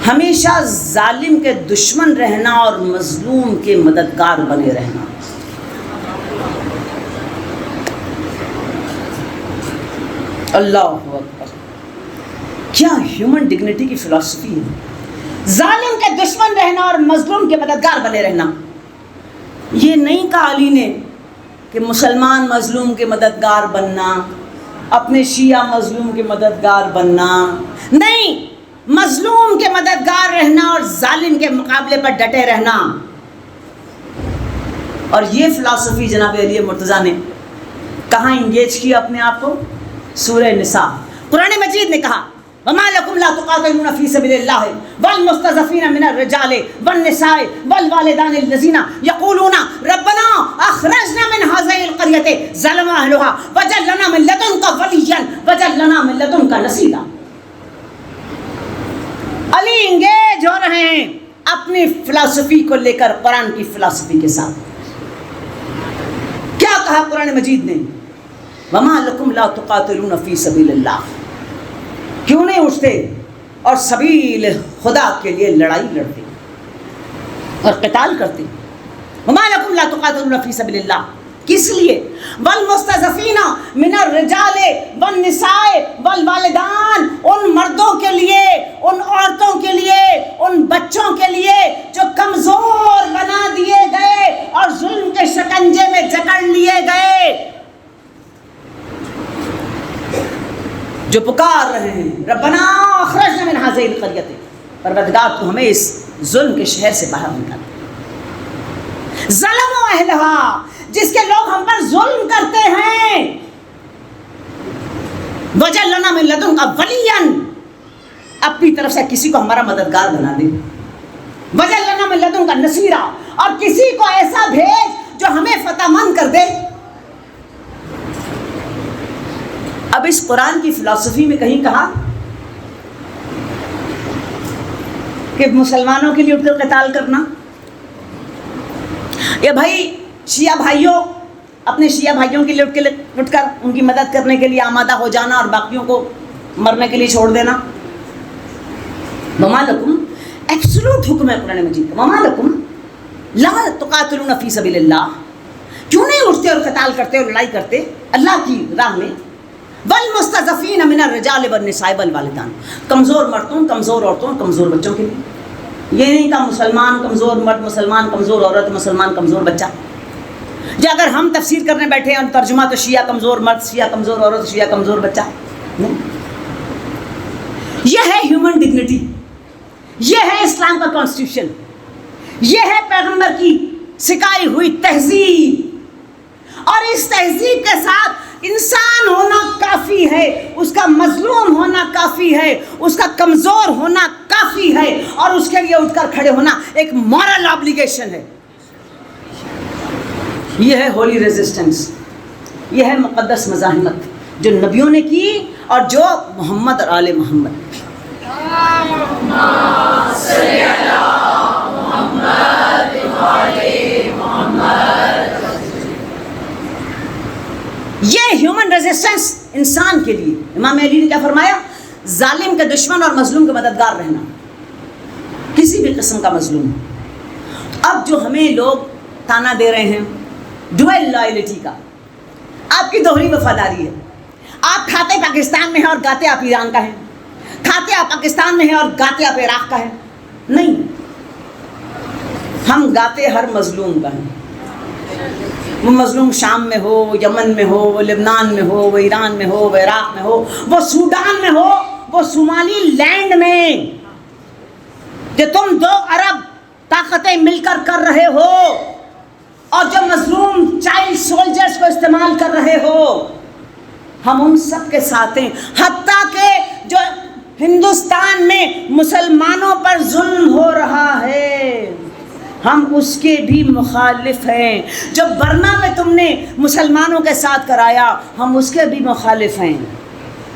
ہمیشہ ظالم کے دشمن رہنا اور مظلوم کے مددگار بنے رہنا. اللہ اکبر، کیا ہیومن ڈگنیٹی کی فلسفی ہے. ظالم کے دشمن رہنا اور مظلوم کے مددگار بنے رہنا. یہ نہیں کہا علی نے کہ مسلمان مظلوم کے مددگار بننا، اپنے شیعہ مظلوم کے مددگار بننا. نہیں، مظلوم کے مددگار رہنا اور ظالم کے مقابلے پر ڈٹے رہنا. اور یہ فلسفی جناب علی مرتضیٰ نے کہاں انگیج کیا اپنے آپ کو؟ سورہ نساء. قرآن مجید نے کہا وَمَا لَكُمْ لَا تُقَاتِلُونَ فِي سَبِيلِ اللَّهِ وَالْمُسْتَضْعَفِينَ مِنَ الرِّجَالِ وَالنِّسَاءِ وَالْوَالِدَانِ الَّذِينَ يَقُولُونَ رَبَّنَا أَخْرِجْنَا مِنْ هَٰذِهِ الْقَرْيَةِ ظَلَمَ أَهْلُهَا وَاجْعَل لَّنَا مِن لَّدُنكَ وَلِيًّا وَاجْعَل لَّنَا مِن لَّدُنكَ نَصِيرًا. علی انگیج ہو رہے ہیں اپنی فلسفی کو لے کر قرآن کی فلسفی کے ساتھ. کیا کہا قرآن مجید نے؟ وَمَا لَكُمْ لَا تُقَاتِلُونَ فِي سَبِيلِ اللَّهِ. کیوں نہیں اٹھتے اور سبیل خدا کے لیے لڑائی لڑتے اور قتال کرتے؟ وَمَا لَكُمْ لَا تُقَاتِلُونَ فِي سَبِيلِ اللَّهِ. کس لیے؟ وَالْمُسْتَضْعَفِينَ مِنَ الرِّجَالِ وَالنِّسَاءِ وَالْوَالِدَانِ. ان مردوں کے لیے، ان عورتوں کے لیے، ان بچوں کے لیے جو کمزور بنا دیے گئے اور ظلم کے شکنجے میں جکڑ لیے گئے، جو پکار رہے ہیں ربنا اخرجنا من هذه القرية پروردگار تو ہمیں اس ظلم کے شہر سے باہر نکال. ظلم و اہلہا، جس کے لوگ ہم پر ظلم کرتے ہیں. وجعل لنا من لدنک ولیا، اپنی طرف سے کسی کو ہمارا مددگار بنا دے. وجعل لنا من لدنک نصیرا، اور کسی کو ایسا بھیج جو ہمیں فتح مند کر دے. اب اس قرآن کی فلسفی میں کہیں کہا کہ مسلمانوں کے لیے اٹھ کر قتال کرنا، یا بھائی شیعہ بھائیوں اپنے شیعہ بھائیوں کے لیے اٹھ کر ان کی مدد کرنے کے لیے آمادہ ہو جانا اور باقیوں کو مرنے کے لیے چھوڑ دینا. وما لکم، ایبسولوٹ حکم ہے قرآن مجید کا، وما لکم لا تقاتلون فی سبیل اللہ، کیوں نہیں اٹھتے اور قتال کرتے اور لڑائی کرتے اللہ کی راہ میں. والمستضعفین من الرجال والنساء والوالدان، کمزور مردوں، کمزور عورتوں، کمزور بچوں کے لیے. یہ نہیں کہا مسلمان کمزور مرد، مسلمان کمزور عورت، مسلمان کمزور بچہ. یا اگر ہم تفسیر کرنے بیٹھے ہیں ترجمہ تو شیعہ کمزور مرد، شیعہ کمزور عورت، شیعہ کمزور بچہ. نہیں، یہ ہے ہیومن ڈگنیٹی، یہ ہے اسلام کا کانسٹیٹیوشن، یہ ہے پیغمبر کی سکھائی ہوئی تہذیب. اور اس تہذیب کے ساتھ انسان ہونا کافی ہے، اس کا مظلوم ہونا کافی ہے، اس کا کمزور ہونا کافی ہے، اور اس کے لیے اٹھ کر کھڑے ہونا ایک مورل آبلیگیشن ہے. یہ ہے ہولی ریزسٹنس، یہ ہے مقدس مزاحمت جو نبیوں نے کی اور جو محمد اور آل محمد. یہ ہیومن ریزسٹنس انسان کے لیے. امام علی نے کیا فرمایا؟ ظالم کے دشمن اور مظلوم کے مددگار رہنا، کسی بھی قسم کا مظلوم. اب جو ہمیں لوگ تانا دے رہے ہیں ڈوئل لائلٹی کا، آپ کی دوہری وفاداری ہے. آپ کھاتے پاکستان میں ہیں اور گاتے آپ ایران کا ہیں، کھاتے آپ پاکستان میں ہیں اور گاتے آپ عراق کا ہیں. نہیں، ہم گاتے ہر مظلوم کا ہیں. وہ مظلوم شام میں ہو، وہ یمن میں ہو، وہ لبنان میں ہو، وہ ایران میں ہو، وہ عراق میں ہو، وہ سوڈان میں ہو، وہ صومالی لینڈ میں، کہ تم 2 ارب طاقتیں مل کر رہے ہو اور جو مظلوم چائلڈ سولجرز کو استعمال کر رہے ہو. ہم ان سب کے ساتھ ہیں. حتیٰ کہ جو ہندوستان میں مسلمانوں پر ظلم ہو رہا ہے ہم اس کے بھی مخالف ہیں. جو برما میں تم نے مسلمانوں کے ساتھ کرایا ہم اس کے بھی مخالف ہیں.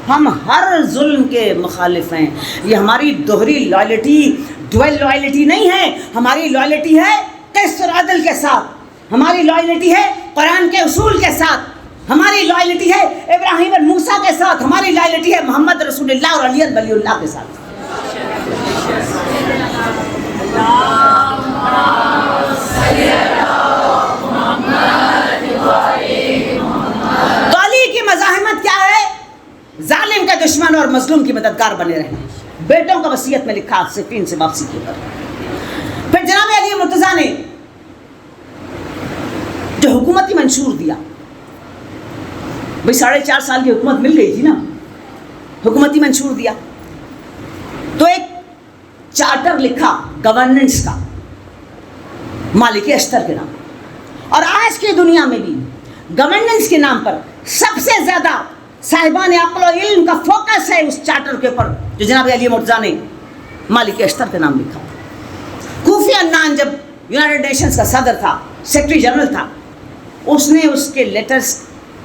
ہم ہر ظلم کے مخالف ہیں. یہ ہماری دوہری لائلٹی، ڈوئل لائلٹی نہیں ہے. ہماری لائلٹی ہے قسط اور عدل کے ساتھ، ہماری لائلٹی ہے قرآن کے اصول کے ساتھ، ہماری لائلٹی ہے ابراہیم اور موسیٰ کے ساتھ، ہماری لائلٹی ہے محمد رسول اللہ اور علی ولی اللہ کے ساتھ. تو علی کی مزاحمت کیا ہے؟ ظالم کے دشمن اور مظلوم کی مددگار بنے رہنا. بیٹوں کا وصیت میں لکھا صفین سے واپسی کے بعد. پھر جناب علی مرتضیٰ نے جو حکومتی منشور دیا، بھئی 4.5 سال کی حکومت مل گئی تھی نا، حکومتی منشور دیا تو ایک چارٹر لکھا گورننس کا مالک اشتر کے نام. اور آج کی دنیا میں بھی گورننس کے نام پر سب سے زیادہ صاحبان عقل و علم کا فوکس ہے اس چارٹر کے اوپر جو جناب علی مرتضیٰ نے مالک اشتر کے نام لکھا. کوفی عنان جب یونائٹڈ نیشنز کا صدر تھا، سیکرٹری جنرل تھا، اس نے اس کے لیٹرز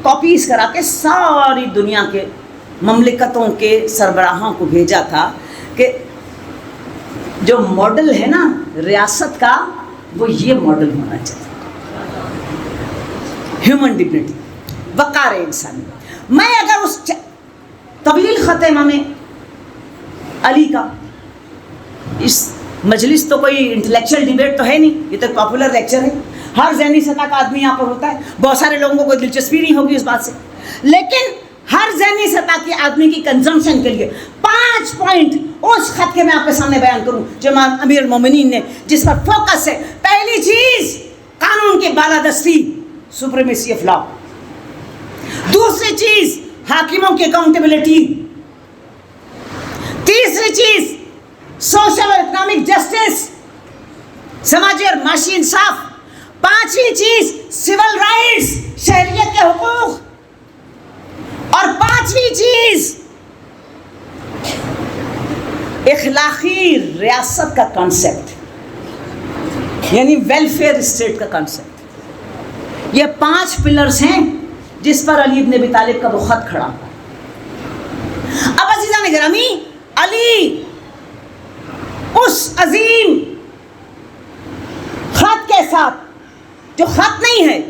کاپیز کرا کے ساری دنیا کے مملکتوں کے سربراہوں کو بھیجا تھا کہ جو ماڈل ہے نا ریاست کا وہ یہ ماڈل ہونا چاہیے. ہیومن ڈگنیٹی، وقار انسانی. میں اگر اس طویل خط امام علی کا، اس مجلس تو کوئی انٹلیکچوئل ڈیبیٹ تو ہے نہیں، یہ تو پاپولر لیکچر ہے، ہر ذہنی سطح کا آدمی یہاں پر ہوتا ہے. بہت سارے لوگوں کو کوئی دلچسپی نہیں ہوگی اس بات سے، لیکن ہر ذہنی سطح کے آدمی کی کنزمپشن کے لیے 5 پوائنٹ اس خط کے میں آپ کے سامنے بیان کروں جو امیر المومنین نے جس پر فوکس ہے. پہلی چیز قانون کی بالادستی، سپریمیسی آف لا. دوسری چیز حاکموں کی اکاؤنٹیبلٹی. تیسری چیز سوشل اور اکنامک جسٹس، سماجی اور معاشی انصاف، پانچویں چیز سول رائٹس، شہریت کے حقوق، اور پانچویں چیز اخلاقی ریاست کا کانسیپٹ، یعنی ویلفیئر اسٹیٹ کا کانسیپٹ۔ یہ 5 پلرز ہیں جس پر علی ابن ابی طالب کا وہ خط کھڑا ہوا۔ اب عزیزان گرامی، علی اس عظیم خط کے ساتھ، جو خط نہیں ہے،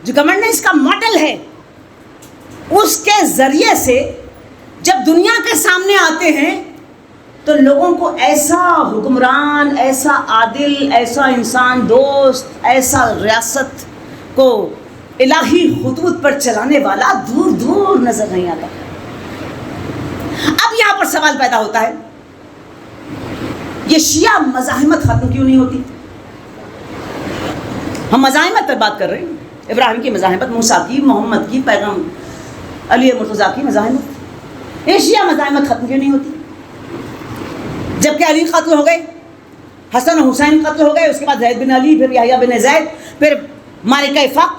جو گورننس کا ماڈل ہے، اس کے ذریعے سے جب دنیا کے سامنے آتے ہیں تو لوگوں کو ایسا حکمران، ایسا عادل، ایسا انسان دوست، ایسا ریاست کو الہی خطوط پر چلانے والا دور دور نظر نہیں آتا۔ اب یہاں پر سوال پیدا ہوتا ہے، یہ شیعہ مزاحمت ختم کیوں نہیں ہوتی؟ ہم مزاحمت پر بات کر رہے ہیں، ابراہیم کی مزاحمت، موسیٰ کی، محمد کی، پیغام علی مرتضیٰ کی مزاحمت، یہ شیعہ مزاحمت ختم کیوں نہیں ہوتی؟ جبکہ علی قتل ہو گئے، حسن و حسین قتل ہو گئے، اس کے بعد زید بن علی، پھر یحییٰ بن زید، پھر معرکہ فق،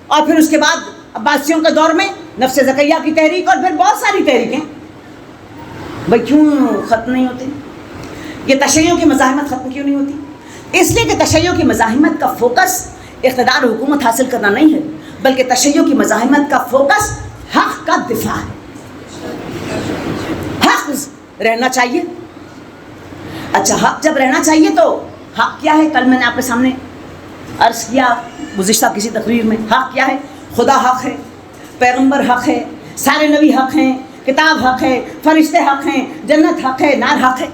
اور پھر اس کے بعد عباسیوں کے دور میں نفس زکیہ کی تحریک، اور پھر بہت ساری تحریکیں، بھائی کیوں ختم نہیں ہوتی؟ یہ تشیع کی مزاحمت ختم کیوں نہیں ہوتی؟ اس لیے کہ تشیع کی مزاحمت کا فوکس اقتدار و حکومت حاصل کرنا نہیں ہے، بلکہ تشیع کی مزاحمت کا فوکس حق کا دفاع ہے۔ حق رہنا چاہیے۔ اچھا، حق جب رہنا چاہیے تو حق کیا ہے؟ کل میں نے آپ کے سامنے عرض کیا گزشتہ کسی تقریر میں، حق کیا ہے؟ خدا حق ہے، پیغمبر حق ہے، سارے نبی حق ہیں، کتاب حق ہے، فرشتے حق ہیں، جنت حق ہے، نار حق ہے۔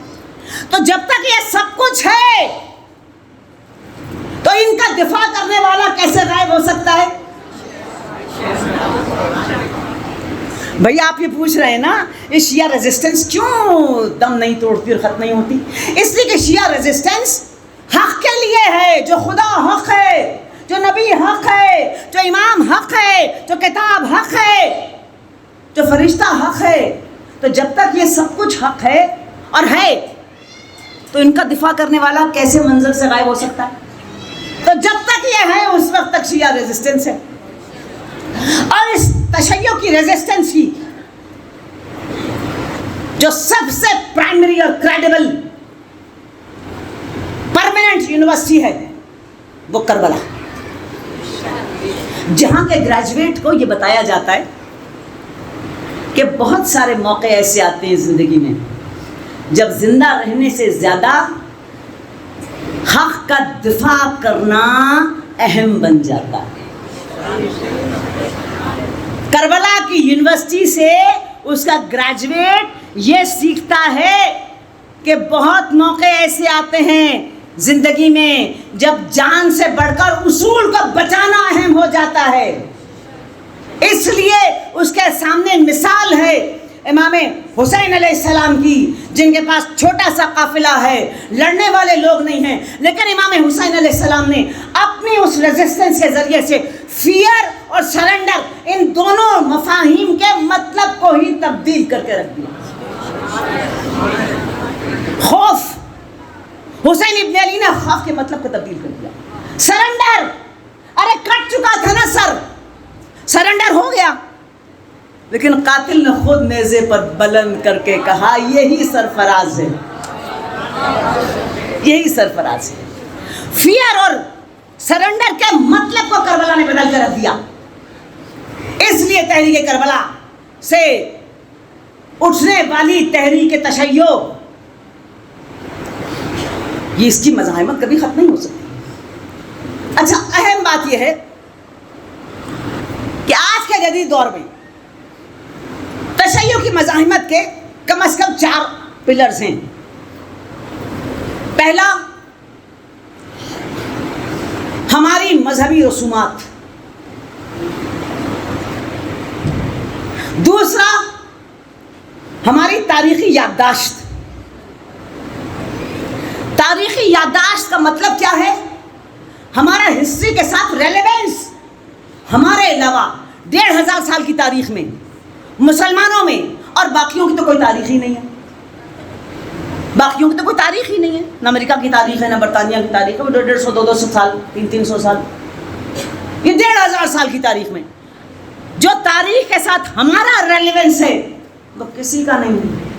تو جب تک یہ سب کچھ ہے تو ان کا دفاع کرنے والا کیسے غائب ہو سکتا ہے؟ بھئی آپ یہ پوچھ رہے ہیں نا، یہ شیعہ ریزسٹنس کیوں دم نہیں توڑتی اور ختم نہیں ہوتی؟ اس لیے کہ شیعہ ریزسٹنس حق کے لیے ہے، جو خدا حق ہے، جو نبی حق ہے، جو امام حق ہے، جو کتاب حق ہے، جو فرشتہ حق ہے۔ تو جب تک یہ سب کچھ حق ہے اور ہے تو ان کا دفاع کرنے والا کیسے منظر سے غائب ہو سکتا ہے؟ تو جب تک یہ ہے اس وقت تک شیعہ ریزسٹنس ہے۔ اور اس تشیع کی ریزسٹنس کی جو سب سے پرائمری اور کریڈیبل پرماننٹ یونیورسٹی ہے وہ کربلا، جہاں کے گریجویٹ کو یہ بتایا جاتا ہے کہ بہت سارے موقع ایسے آتے ہیں زندگی میں جب زندہ رہنے سے زیادہ حق کا دفاع کرنا اہم بن جاتا ہے۔ کربلا کی یونیورسٹی سے اس کا گریجویٹ یہ سیکھتا ہے کہ بہت موقع ایسے آتے ہیں زندگی میں جب جان سے بڑھ کر اصول کو بچانا اہم ہو جاتا ہے۔ اس لیے اس کے سامنے مثال ہے امام حسین علیہ السلام کی، جن کے پاس چھوٹا سا قافلہ ہے، لڑنے والے لوگ نہیں ہیں، لیکن امام حسین علیہ السلام نے اپنی اس ریزسٹنس کے ذریعے سے فیئر اور سرنڈر، ان دونوں مفاہیم کے مطلب کو ہی تبدیل کر کے رکھ دیا۔ خوف، حسین ابن علی نے خوف کے مطلب کو تبدیل کر دیا۔ سرنڈر، ارے کٹ چکا تھا نا سر، سرنڈر ہو گیا، لیکن قاتل نے خود نیزے پر بلند کر کے کہا یہی سرفراز ہے، یہی سرفراز ہے۔ فیئر اور سرنڈر کے مطلب کو کربلا نے بدل کر رکھ دیا۔ اس لیے تحریک کربلا سے اٹھنے والی تحریک تشیع، یہ اس کی مزاحمت کبھی ختم نہیں ہو سکتی۔ اچھا، اہم بات یہ ہے کہ آج کے جدید دور میں تشیع کی مزاحمت کے کم از کم 4 پلرز ہیں۔ پہلا، ہماری مذہبی رسومات۔ دوسرا، ہماری تاریخی یادداشت۔ تاریخی یادداشت کا مطلب کیا ہے؟ ہمارا ہسٹری کے ساتھ ریلیونس۔ ہمارے علاوہ 1500 سال کی تاریخ میں مسلمانوں میں اور باقیوں کی تو کوئی تاریخ ہی نہیں ہے۔ باقیوں کی تو کوئی تاریخ ہی نہیں ہے، نہ امریکہ کی تاریخ ہے، نہ برطانیہ کی تاریخ ہے، وہ 150 200 سال 300 سال، یہ 1500 سال کی تاریخ میں جو تاریخ کے ساتھ ہمارا ریلیونس ہے وہ کسی کا نہیں ہے۔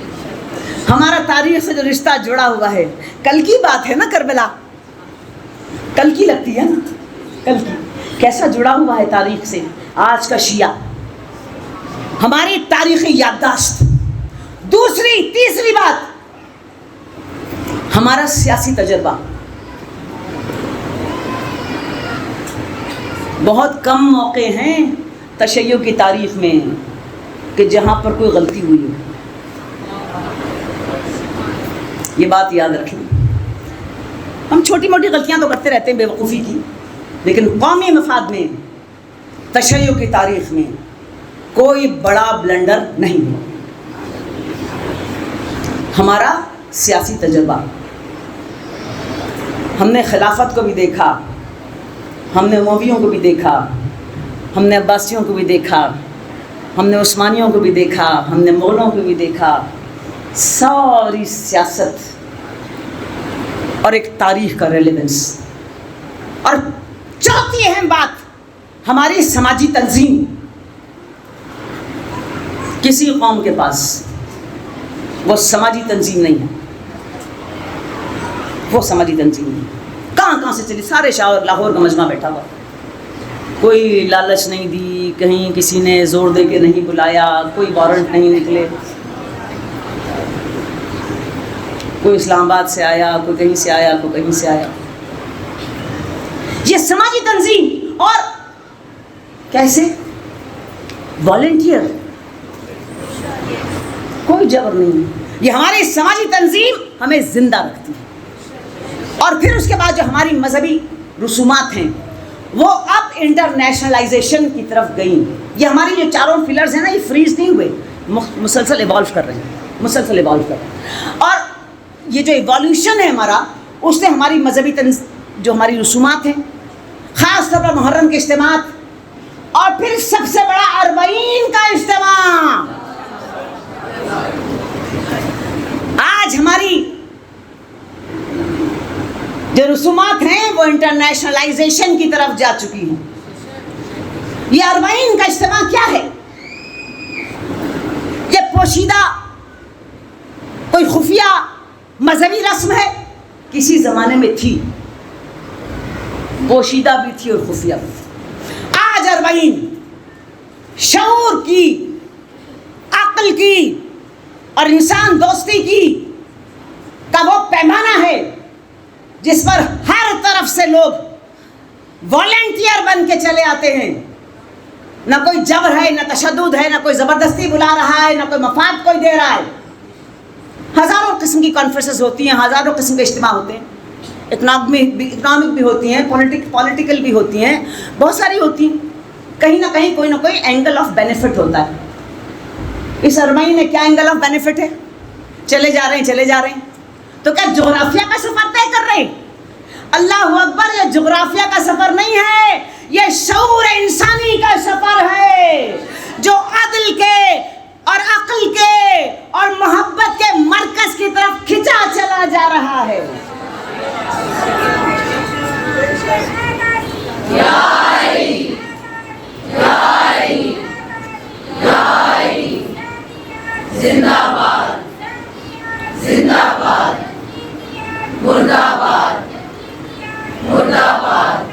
ہمارا تاریخ سے جو رشتہ جڑا ہوا ہے، کل کی بات ہے نا، کربلا کل کی لگتی ہے نا، کل کی کیسا جڑا ہوا ہے تاریخ سے آج کا شیعہ، ہماری تاریخی یادداشت۔ دوسری تیسری بات، ہمارا سیاسی تجربہ۔ بہت کم موقع ہیں تشیع کی تاریخ میں کہ جہاں پر کوئی غلطی ہوئی ہو، یہ بات یاد رکھیں۔ ہم چھوٹی موٹی غلطیاں تو کرتے رہتے ہیں بے وقوفی کی، لیکن قومی مفاد میں تشیع کی تاریخ میں کوئی بڑا بلنڈر نہیں ہوا۔ ہمارا سیاسی تجربہ، ہم نے خلافت کو بھی دیکھا، ہم نے امویوں کو بھی دیکھا، ہم نے عباسیوں کو بھی دیکھا، ہم نے عثمانیوں کو بھی دیکھا، ہم نے مغلوں کو بھی دیکھا، ساری سیاست اور ایک تاریخ کا ریلیونس۔ اور چوتھی اہم بات، ہماری سماجی تنظیم۔ کسی قوم کے پاس وہ سماجی تنظیم نہیں ہے، وہ سماجی تنظیم نہیں، کہاں سے چلی، سارے شاہ لاہور کا مجمع بیٹھا ہوا، کوئی لالچ نہیں دی، کہیں کسی نے زور دے کے نہیں بلایا، کوئی وارنٹ نہیں نکلے، کوئی اسلام آباد سے آیا، کوئی کہیں سے آیا، کوئی کہیں سے آیا۔ یہ سماجی تنظیم، اور کیسے؟ والنٹیئر، کوئی جبر نہیں ہے۔ یہ ہماری سماجی تنظیم ہمیں زندہ رکھتی ہے۔ اور پھر اس کے بعد جو ہماری مذہبی رسومات ہیں وہ اب انٹرنیشنلائزیشن کی طرف گئیں۔ یہ ہماری جو چاروں پلرز ہیں نا، یہ فریز نہیں ہوئے، مسلسل ایوالو کر رہے ہیں، مسلسل ایوالو کر رہے ہیں۔ اور یہ جو ایوالوشن ہے ہمارا، اس نے ہماری مذہبی جو ہماری رسومات ہیں، خاص طور پر محرم کے اجتماعات، اور پھر سب سے بڑا اربعین کا اجتماع، آج ہماری جو رسومات ہیں وہ انٹرنیشنلائزیشن کی طرف جا چکی ہیں۔ یہ اربعین کا اجتماع کیا ہے؟ یہ پوشیدہ کوئی خفیہ مذہبی رسم ہے؟ کسی زمانے میں تھی، پوشیدہ بھی تھی اور خفیہ بھی تھی۔ آج اربعین شعور کی، عقل کی اور انسان دوستی کی کا وہ پیمانہ ہے جس پر ہر طرف سے لوگ والنٹیئر بن کے چلے آتے ہیں۔ نہ کوئی جبر ہے، نہ تشدد ہے، نہ کوئی زبردستی بلا رہا ہے، نہ کوئی مفاد کوئی دے رہا ہے۔ ہزاروں قسم کی کانفرنسز ہوتی ہیں، ہزاروں قسم کے اجتماع ہوتے ہیں، اکنامک بھی ہوتی ہیں، پولیٹیکل بھی ہوتی ہیں، بہت ساری ہوتی ہیں۔ کہیں نہ کہیں کوئی نہ کوئی اینگل آف بینیفٹ ہوتا ہے۔ اس اربعین میں کیا اینگل آف بینیفٹ ہے؟ چلے جا رہے ہیں تو کیا جغرافیہ کا سفر طے کر رہے ہیں؟ اللہ اکبر، یہ جغرافیہ کا سفر نہیں ہے، یہ شعور انسانی کا سفر ہے جو عدل کے اور عقل کے اور محبت کے مرکز کی طرف کھینچا چلا جا رہا ہے۔ زندہ باد، زندہ باد، مرد آباد، مرد آباد،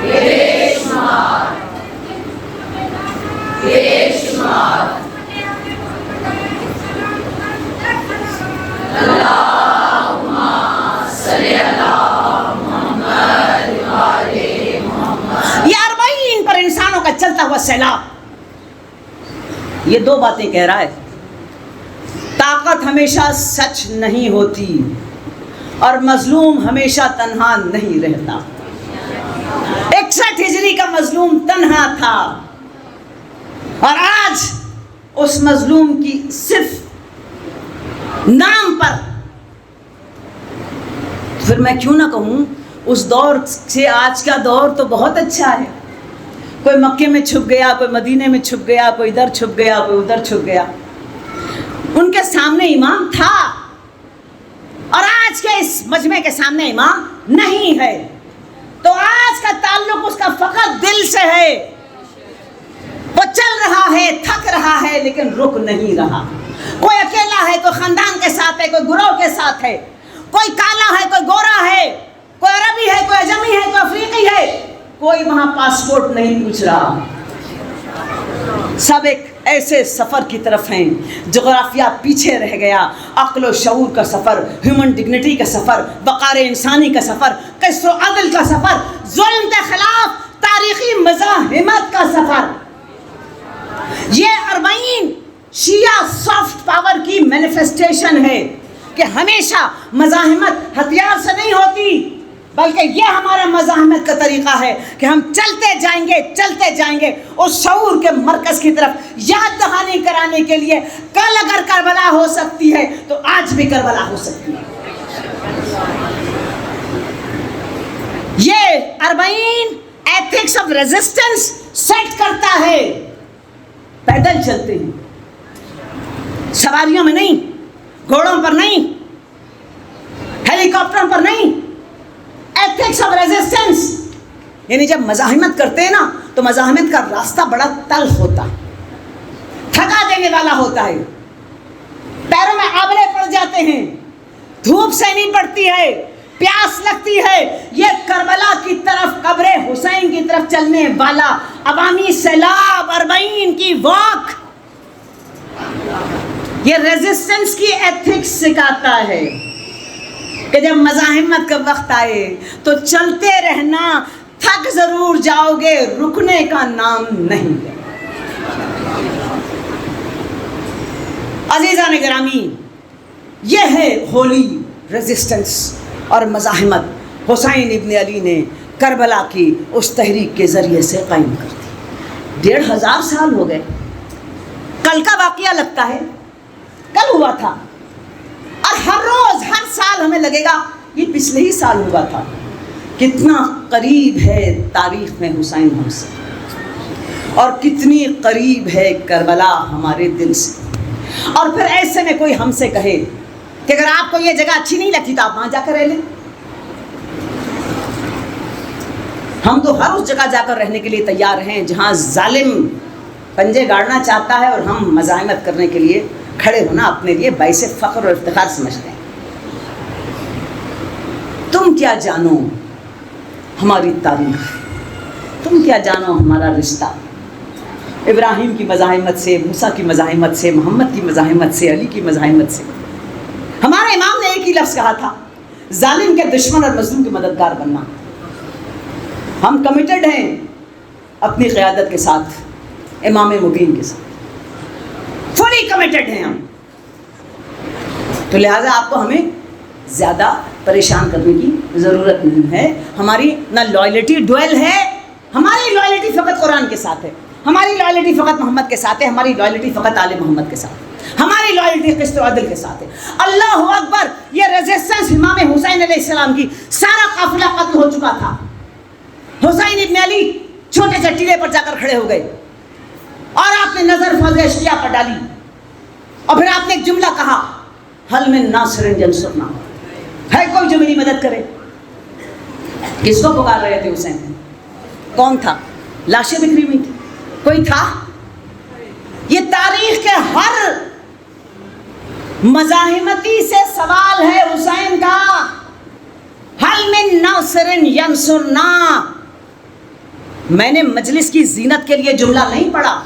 بے شمار، بے شمار، اللہم صلی علی محمد وآل محمد۔ یہ اربعین پر انسانوں کا چلتا ہوا سیلاب یہ دو باتیں کہہ رہا ہے۔ طاقت ہمیشہ سچ نہیں ہوتی اور مظلوم ہمیشہ تنہا نہیں رہتا۔ 61 ہجری کا مظلوم تنہا تھا اور آج اس مظلوم کی صرف نام پر، پھر میں کیوں نہ کہوں اس دور سے آج کا دور تو بہت اچھا ہے۔ کوئی مکے میں چھپ گیا، کوئی مدینے میں چھپ گیا، کوئی ادھر چھپ گیا، کوئی ادھر چھپ گیا۔ ان کے سامنے امام تھا اور آج کے اس مجمع کے سامنے امام نہیں ہے. تو آج کا تعلق اس کا فقط دل سے ہے. وہ چل رہا ہے, تھک رہا ہے, لیکن رک نہیں رہا. کوئی اکیلا ہے, کوئی خاندان کے ساتھ ہے, کوئی گروہ کے ساتھ ہے, کوئی کالا ہے, کوئی گورا ہے, کوئی عربی ہے, کوئی اجمی ہے, کوئی افریقی ہے. کوئی وہاں پاسپورٹ نہیں پوچھ رہا. سب ایک ایسے سفر کی طرف ہیں. جغرافیہ پیچھے رہ گیا. عقل و شعور کا سفر, ہیومن ڈگنیٹی کا سفر, وقار انسانی کا سفر, قسط و عدل کا سفر, ظلم کے خلاف تاریخی مزاحمت کا سفر. یہ 40 شیعہ سافٹ پاور کی مینیفیسٹیشن ہے کہ ہمیشہ مزاحمت ہتھیار سے نہیں ہوتی, بلکہ یہ ہمارا مزاحمت کا طریقہ ہے کہ ہم چلتے جائیں گے اس شعور کے مرکز کی طرف, یاد دہانی کرانے کے لیے. کل اگر کربلا ہو سکتی ہے تو آج بھی کربلا ہو سکتی ہے. یہ 40 ایتھکس آف ریزسٹنس سیٹ کرتا ہے. پیدل چلتے ہیں, سواریوں میں نہیں, گھوڑوں پر نہیں, ہیلی کاپٹروں پر نہیں. ایتھکس آف ریزسٹنس, یعنی جب مزاحمت کرتے ہیں نا تو مزاحمت کا راستہ بڑا تلخ ہوتا ہے, تھکا دینے والا ہوتا ہے, پیروں میں آبلے پڑ جاتے ہیں, دھوپ سہنی پڑتی ہے, پیاس لگتی ہے. یہ کربلا کی طرف, قبر حسین کی طرف چلنے والا عوامی سیلاب 40 کی واک, یہ ریزسٹنس کی ایتھکس سکھاتا ہے کہ جب مزاحمت کا وقت آئے تو چلتے رہنا. تھک ضرور جاؤ گے, رکنے کا نام نہیں ہے. عزیزان گرامی, یہ ہے ہولی ریزسٹنس اور مزاحمت. حسین ابن علی نے کربلا کی اس تحریک کے ذریعے سے قائم کر دی. 1500 سال ہو گئے. کل کا واقعہ لگتا ہے کل ہوا تھا, اور ہر روز ہر سال ہمیں لگے گا یہ پچھلے ہی سال ہوا تھا. کتنا قریب ہے تاریخ میں حسین ہم سے, اور کتنی قریب ہے کربلا ہمارے دل سے. اور پھر ایسے میں کوئی ہم سے کہے کہ اگر آپ کو یہ جگہ اچھی نہیں لگتی تو آپ وہاں جا کر رہ لیں. ہم تو ہر اس جگہ جا کر رہنے کے لیے تیار ہیں جہاں ظالم پنجے گاڑنا چاہتا ہے, اور ہم مزاحمت کرنے کے لیے کھڑے ہونا اپنے لیے باعث فخر اور افتخار سمجھتے ہیں. تم کیا جانو ہماری تاریخ, تم کیا جانو ہمارا رشتہ. ابراہیم کی مزاحمت سے, موسیٰ کی مزاحمت سے, محمد کی مزاحمت سے, علی کی مزاحمت سے. ہمارے امام نے ایک ہی لفظ کہا تھا, ظالم کے دشمن اور مظلوم کے مددگار بننا. ہم کمیٹڈ ہیں اپنی قیادت کے ساتھ, امام مبین کے ساتھ فلی کمیٹڈ ہیں ہم. تو لہٰذا آپ کو ہمیں زیادہ پریشان کرنے کی ضرورت نہیں ہے. ہماری نہ لائلٹی ڈویل ہے, ہماری لائلٹی فقط قرآن کے ساتھ ہے, ہماری لائلٹی فقط محمد کے ساتھ ہے, ہماری لائلٹی فقط آل محمد کے ساتھ ہے, ہماری لائلٹی قسط و عدل کے ساتھ ہے. اللہ اکبر. یہ ریزسٹنس امام حسین علیہ السلام کی, سارا قافلہ قتل ہو چکا تھا. حسین ابن علی چھوٹے سے ٹیلے پر جا کر کھڑے ہو گئے, اور آپ نے نظر فضل اشقیاء پر ڈالی, اور پھر آپ نے ایک جملہ کہا, حل من ناصر ینصرنا, ہے کوئی جو میری مدد کرے. کس کو پکار رہے تھے حسین؟ کون تھا؟ لاشیں بکھری ہوئی تھی, کوئی تھا؟ یہ تاریخ کے ہر مزاحمتی سے سوال ہے حسین کا, حل من ناصر ینصرنا. میں نے مجلس کی زینت کے لیے جملہ نہیں پڑھا,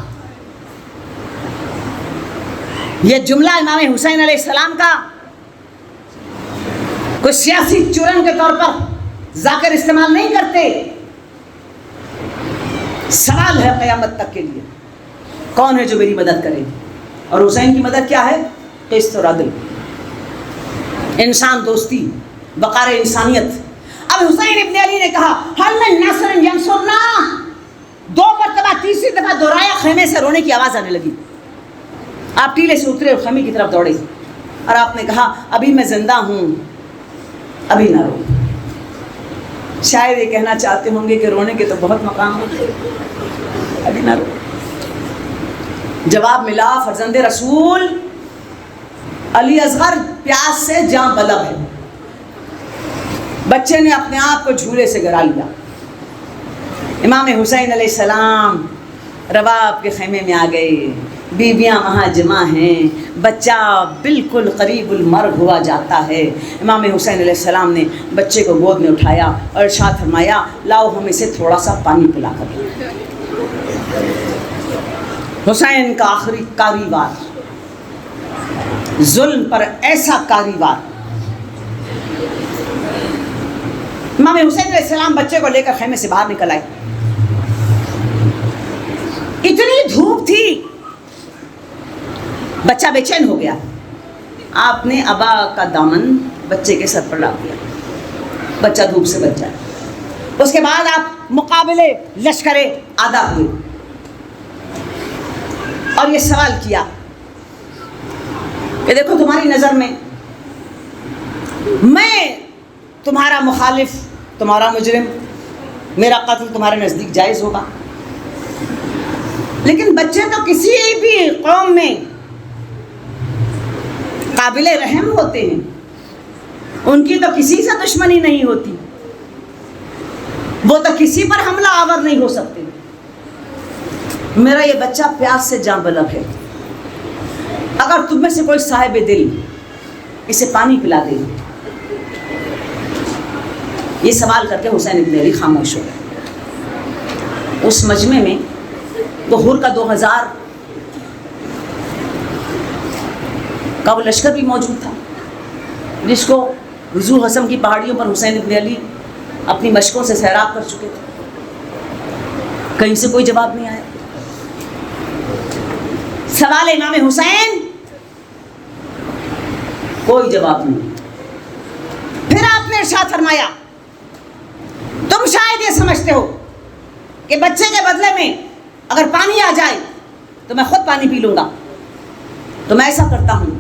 یہ جملہ امام حسین علیہ السلام کا کوئی سیاسی چورن کے طور پر ذاکر استعمال نہیں کرتے. سوال ہے قیامت تک کے لیے, کون ہے جو میری مدد کرے؟ اور حسین کی مدد کیا ہے؟ قسط اور عدل, انسان دوستی, وقار انسانیت. اب حسین ابن علی نے کہا حل من ناصر ینصرنا, 2 مرتبہ, تیسری دفعہ دہرایا, خیمے سے رونے کی آواز آنے لگی. آپ ٹیلے سے اترے اور خیمے کی طرف دوڑے, اور آپ نے کہا ابھی میں زندہ ہوں, ابھی نہ رو. شاید یہ کہنا چاہتے ہوں گے کہ رونے کے تو بہت مقام ہوتے, ابھی نہ رو. جواب ملا, فرزند رسول علی اصغر پیاس سے جاں بلب ہے. بچے نے اپنے آپ کو جھولے سے گرا لیا. امام حسین علیہ السلام رباب کے خیمے میں آ گئے. بیویاں وہاں جمع ہیں. بچہ بالکل قریب المرگ ہوا جاتا ہے. امام حسین علیہ السلام نے بچے کو گود میں اٹھایا اور ارشاد فرمایا لاؤ ہم اسے تھوڑا سا پانی پلا کر دیں. حسین کا آخری کاری وار، ظلم پر ایسا کاری وار. امام حسین علیہ السلام بچے کو لے کر خیمے سے باہر نکل آئے. اتنی دھوپ تھی، بچہ بے چین ہو گیا. آپ نے ابا کا دامن بچے کے سر پر ڈال دیا، بچہ دھوپ سے بچ جائے. اس کے بعد آپ مقابلے لشکر آدھا ہوئے اور یہ سوال کیا کہ دیکھو تمہاری نظر میں تمہارا مخالف، تمہارا مجرم، میرا قتل تمہارے نزدیک جائز ہوگا، لیکن بچے تو کسی بھی قوم میں قابل رحم ہوتے ہیں، ان کی تو کسی سے دشمنی نہیں ہوتی، وہ تو کسی پر حملہ آور نہیں ہو سکتے. میرا یہ بچہ پیاس سے جاں بلب ہے، اگر تم میں سے کوئی صاحب دل اسے پانی پلا دے. یہ سوال کر کے حسین ابن علی خاموش ہو گئے. اس مجمع میں وہ حر کا 2000 کا وہ لشکر بھی موجود تھا، جس کو رضو حسم کی پہاڑیوں پر حسین ابن علی اپنی مشقوں سے سیراب کر چکے تھے. کہیں سے کوئی جواب نہیں آیا. سوال امام حسین، کوئی جواب نہیں. پھر آپ نے ارشاد فرمایا تم شاید یہ سمجھتے ہو کہ بچے کے بدلے میں اگر پانی آ جائے تو میں خود پانی پی لوں گا. تو میں ایسا کرتا ہوں،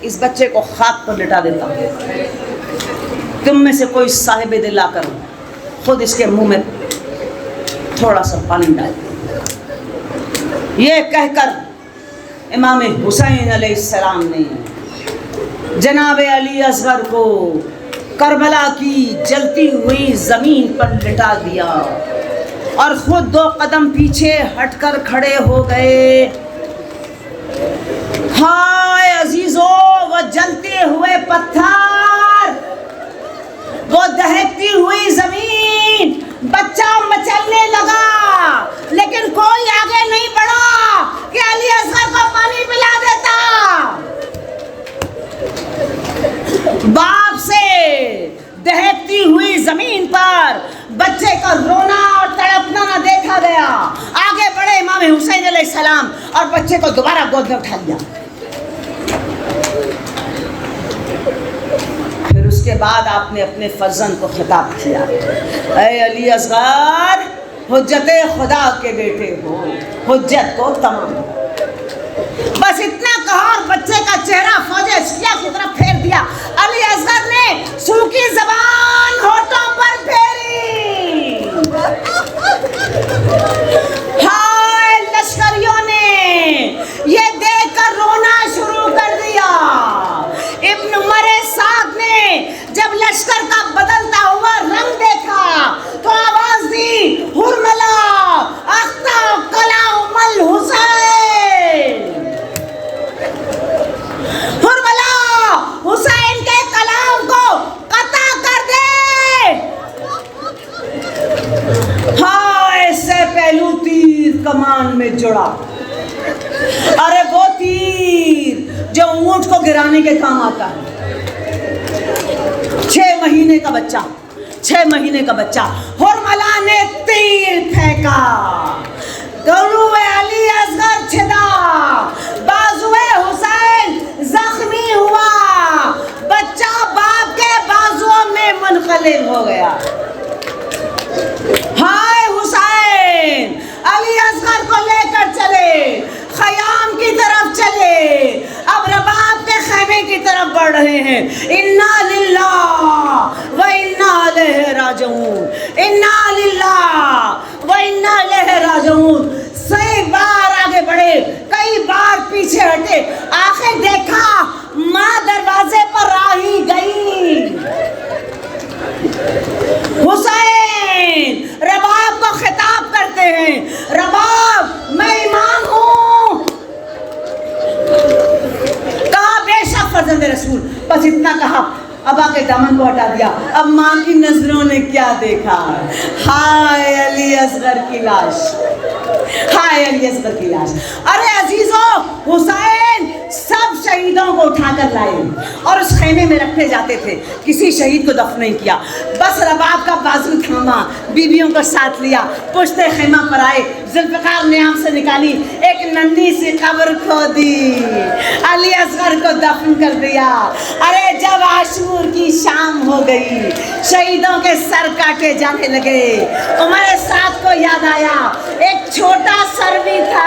اس بچے کو خاک پر لٹا دیتا ہوں، تم میں سے کوئی صاحب دل آ کر خود اس کے منہ میں تھوڑا سا پانی ڈال دے. یہ کہہ کر امام حسین علیہ السلام نے جناب علی اصغر کو کربلا کی جلتی ہوئی زمین پر لٹا دیا اور خود 2 قدم پیچھے ہٹ کر کھڑے ہو گئے. ہائے عزیزو، وہ جلتے ہوئے پتھر، وہ دہکتی ہوئی زمین. بچہ مچلنے لگا لیکن کوئی آگے نہیں بڑھا کہ علی اصغر کو پانی پلا دیتا. باپ سے دہکتی ہوئی زمین پر بچے کا رونا اور تڑپنا نہ دیکھا گیا. آگے بڑھے امام حسین علیہ السلام اور بچے کو دوبارہ گود میں اٹھا لیا. پھر اس کے بعد آپ نے اپنے فرزند کو خطاب کیا، اے علی اصغر، حجت خدا کے بیٹے ہو، حجت کو تمام. بس اتنا کہا اور بچے کا چہرہ فوج شیعہ کی طرف پھیر دیا. علی اصغر نے سوکھی زبان ہونٹوں پر پھیری. ہائے، لشکریوں نے یہ دیکھ کر رونا شروع کر دیا. ابن عمر سعد نے جب لشکر کا بدلتا ہوا رنگ دیکھا تو آواز دی، حرملا اختہ کلام الحسین. حرملا حسین کے کلام کو قطع کر دے. ہائے سے پہلو تیر کمان میں جڑا. ارے وہ تیر جو اونٹ کو گرانے کے کام آتا ہے. 6 مہینے کا بچہ، 6 مہینے کا بچہ. حرملا نے تیر پھینکا، گلوئے علی اصغر چھدا، بازوئے حسین زخمی ہوا. بچہ باپ کے بازوؤں میں منقلب ہو گیا. ہائے حسین، علی اصغر کو لے کر چلے، خیام کی طرف چلے، اب رباب کے خیمے کی طرف بڑھ رہے ہیں. انا للہ و انا الیہ راجعون، انا للہ و انا الیہ راجعون. کئی بار آگے بڑھے، کئی بار پیچھے ہٹے، آخر دیکھا ماں دامن کو ہٹا دیا. اب ماں کی نظروں نے کیا دیکھا؟ ہائے علی اصغر کی لاش، ہائے علی اصغر کی لاش. ارے عزیزوں، حسین سب شہیدوں کو اٹھا کر لائے اور اس خیمے میں رکھے جاتے تھے. کسی شہید کو دفن نہیں کیا، بس رباب کا بازو تھاما، بیویوں کو ساتھ لیا، پشت خیمہ پر آئے، ذوالفقار نے آنکھ سے نکالی، ایک ننھی سی قبر کھودی، علی اصغر کو دفن کر دیا. ارے جب عاشور کی شام ہو گئی، شہیدوں کے سر کاٹے جانے لگے، عمر سعد کو یاد آیا ایک چھوٹا سر بھی تھا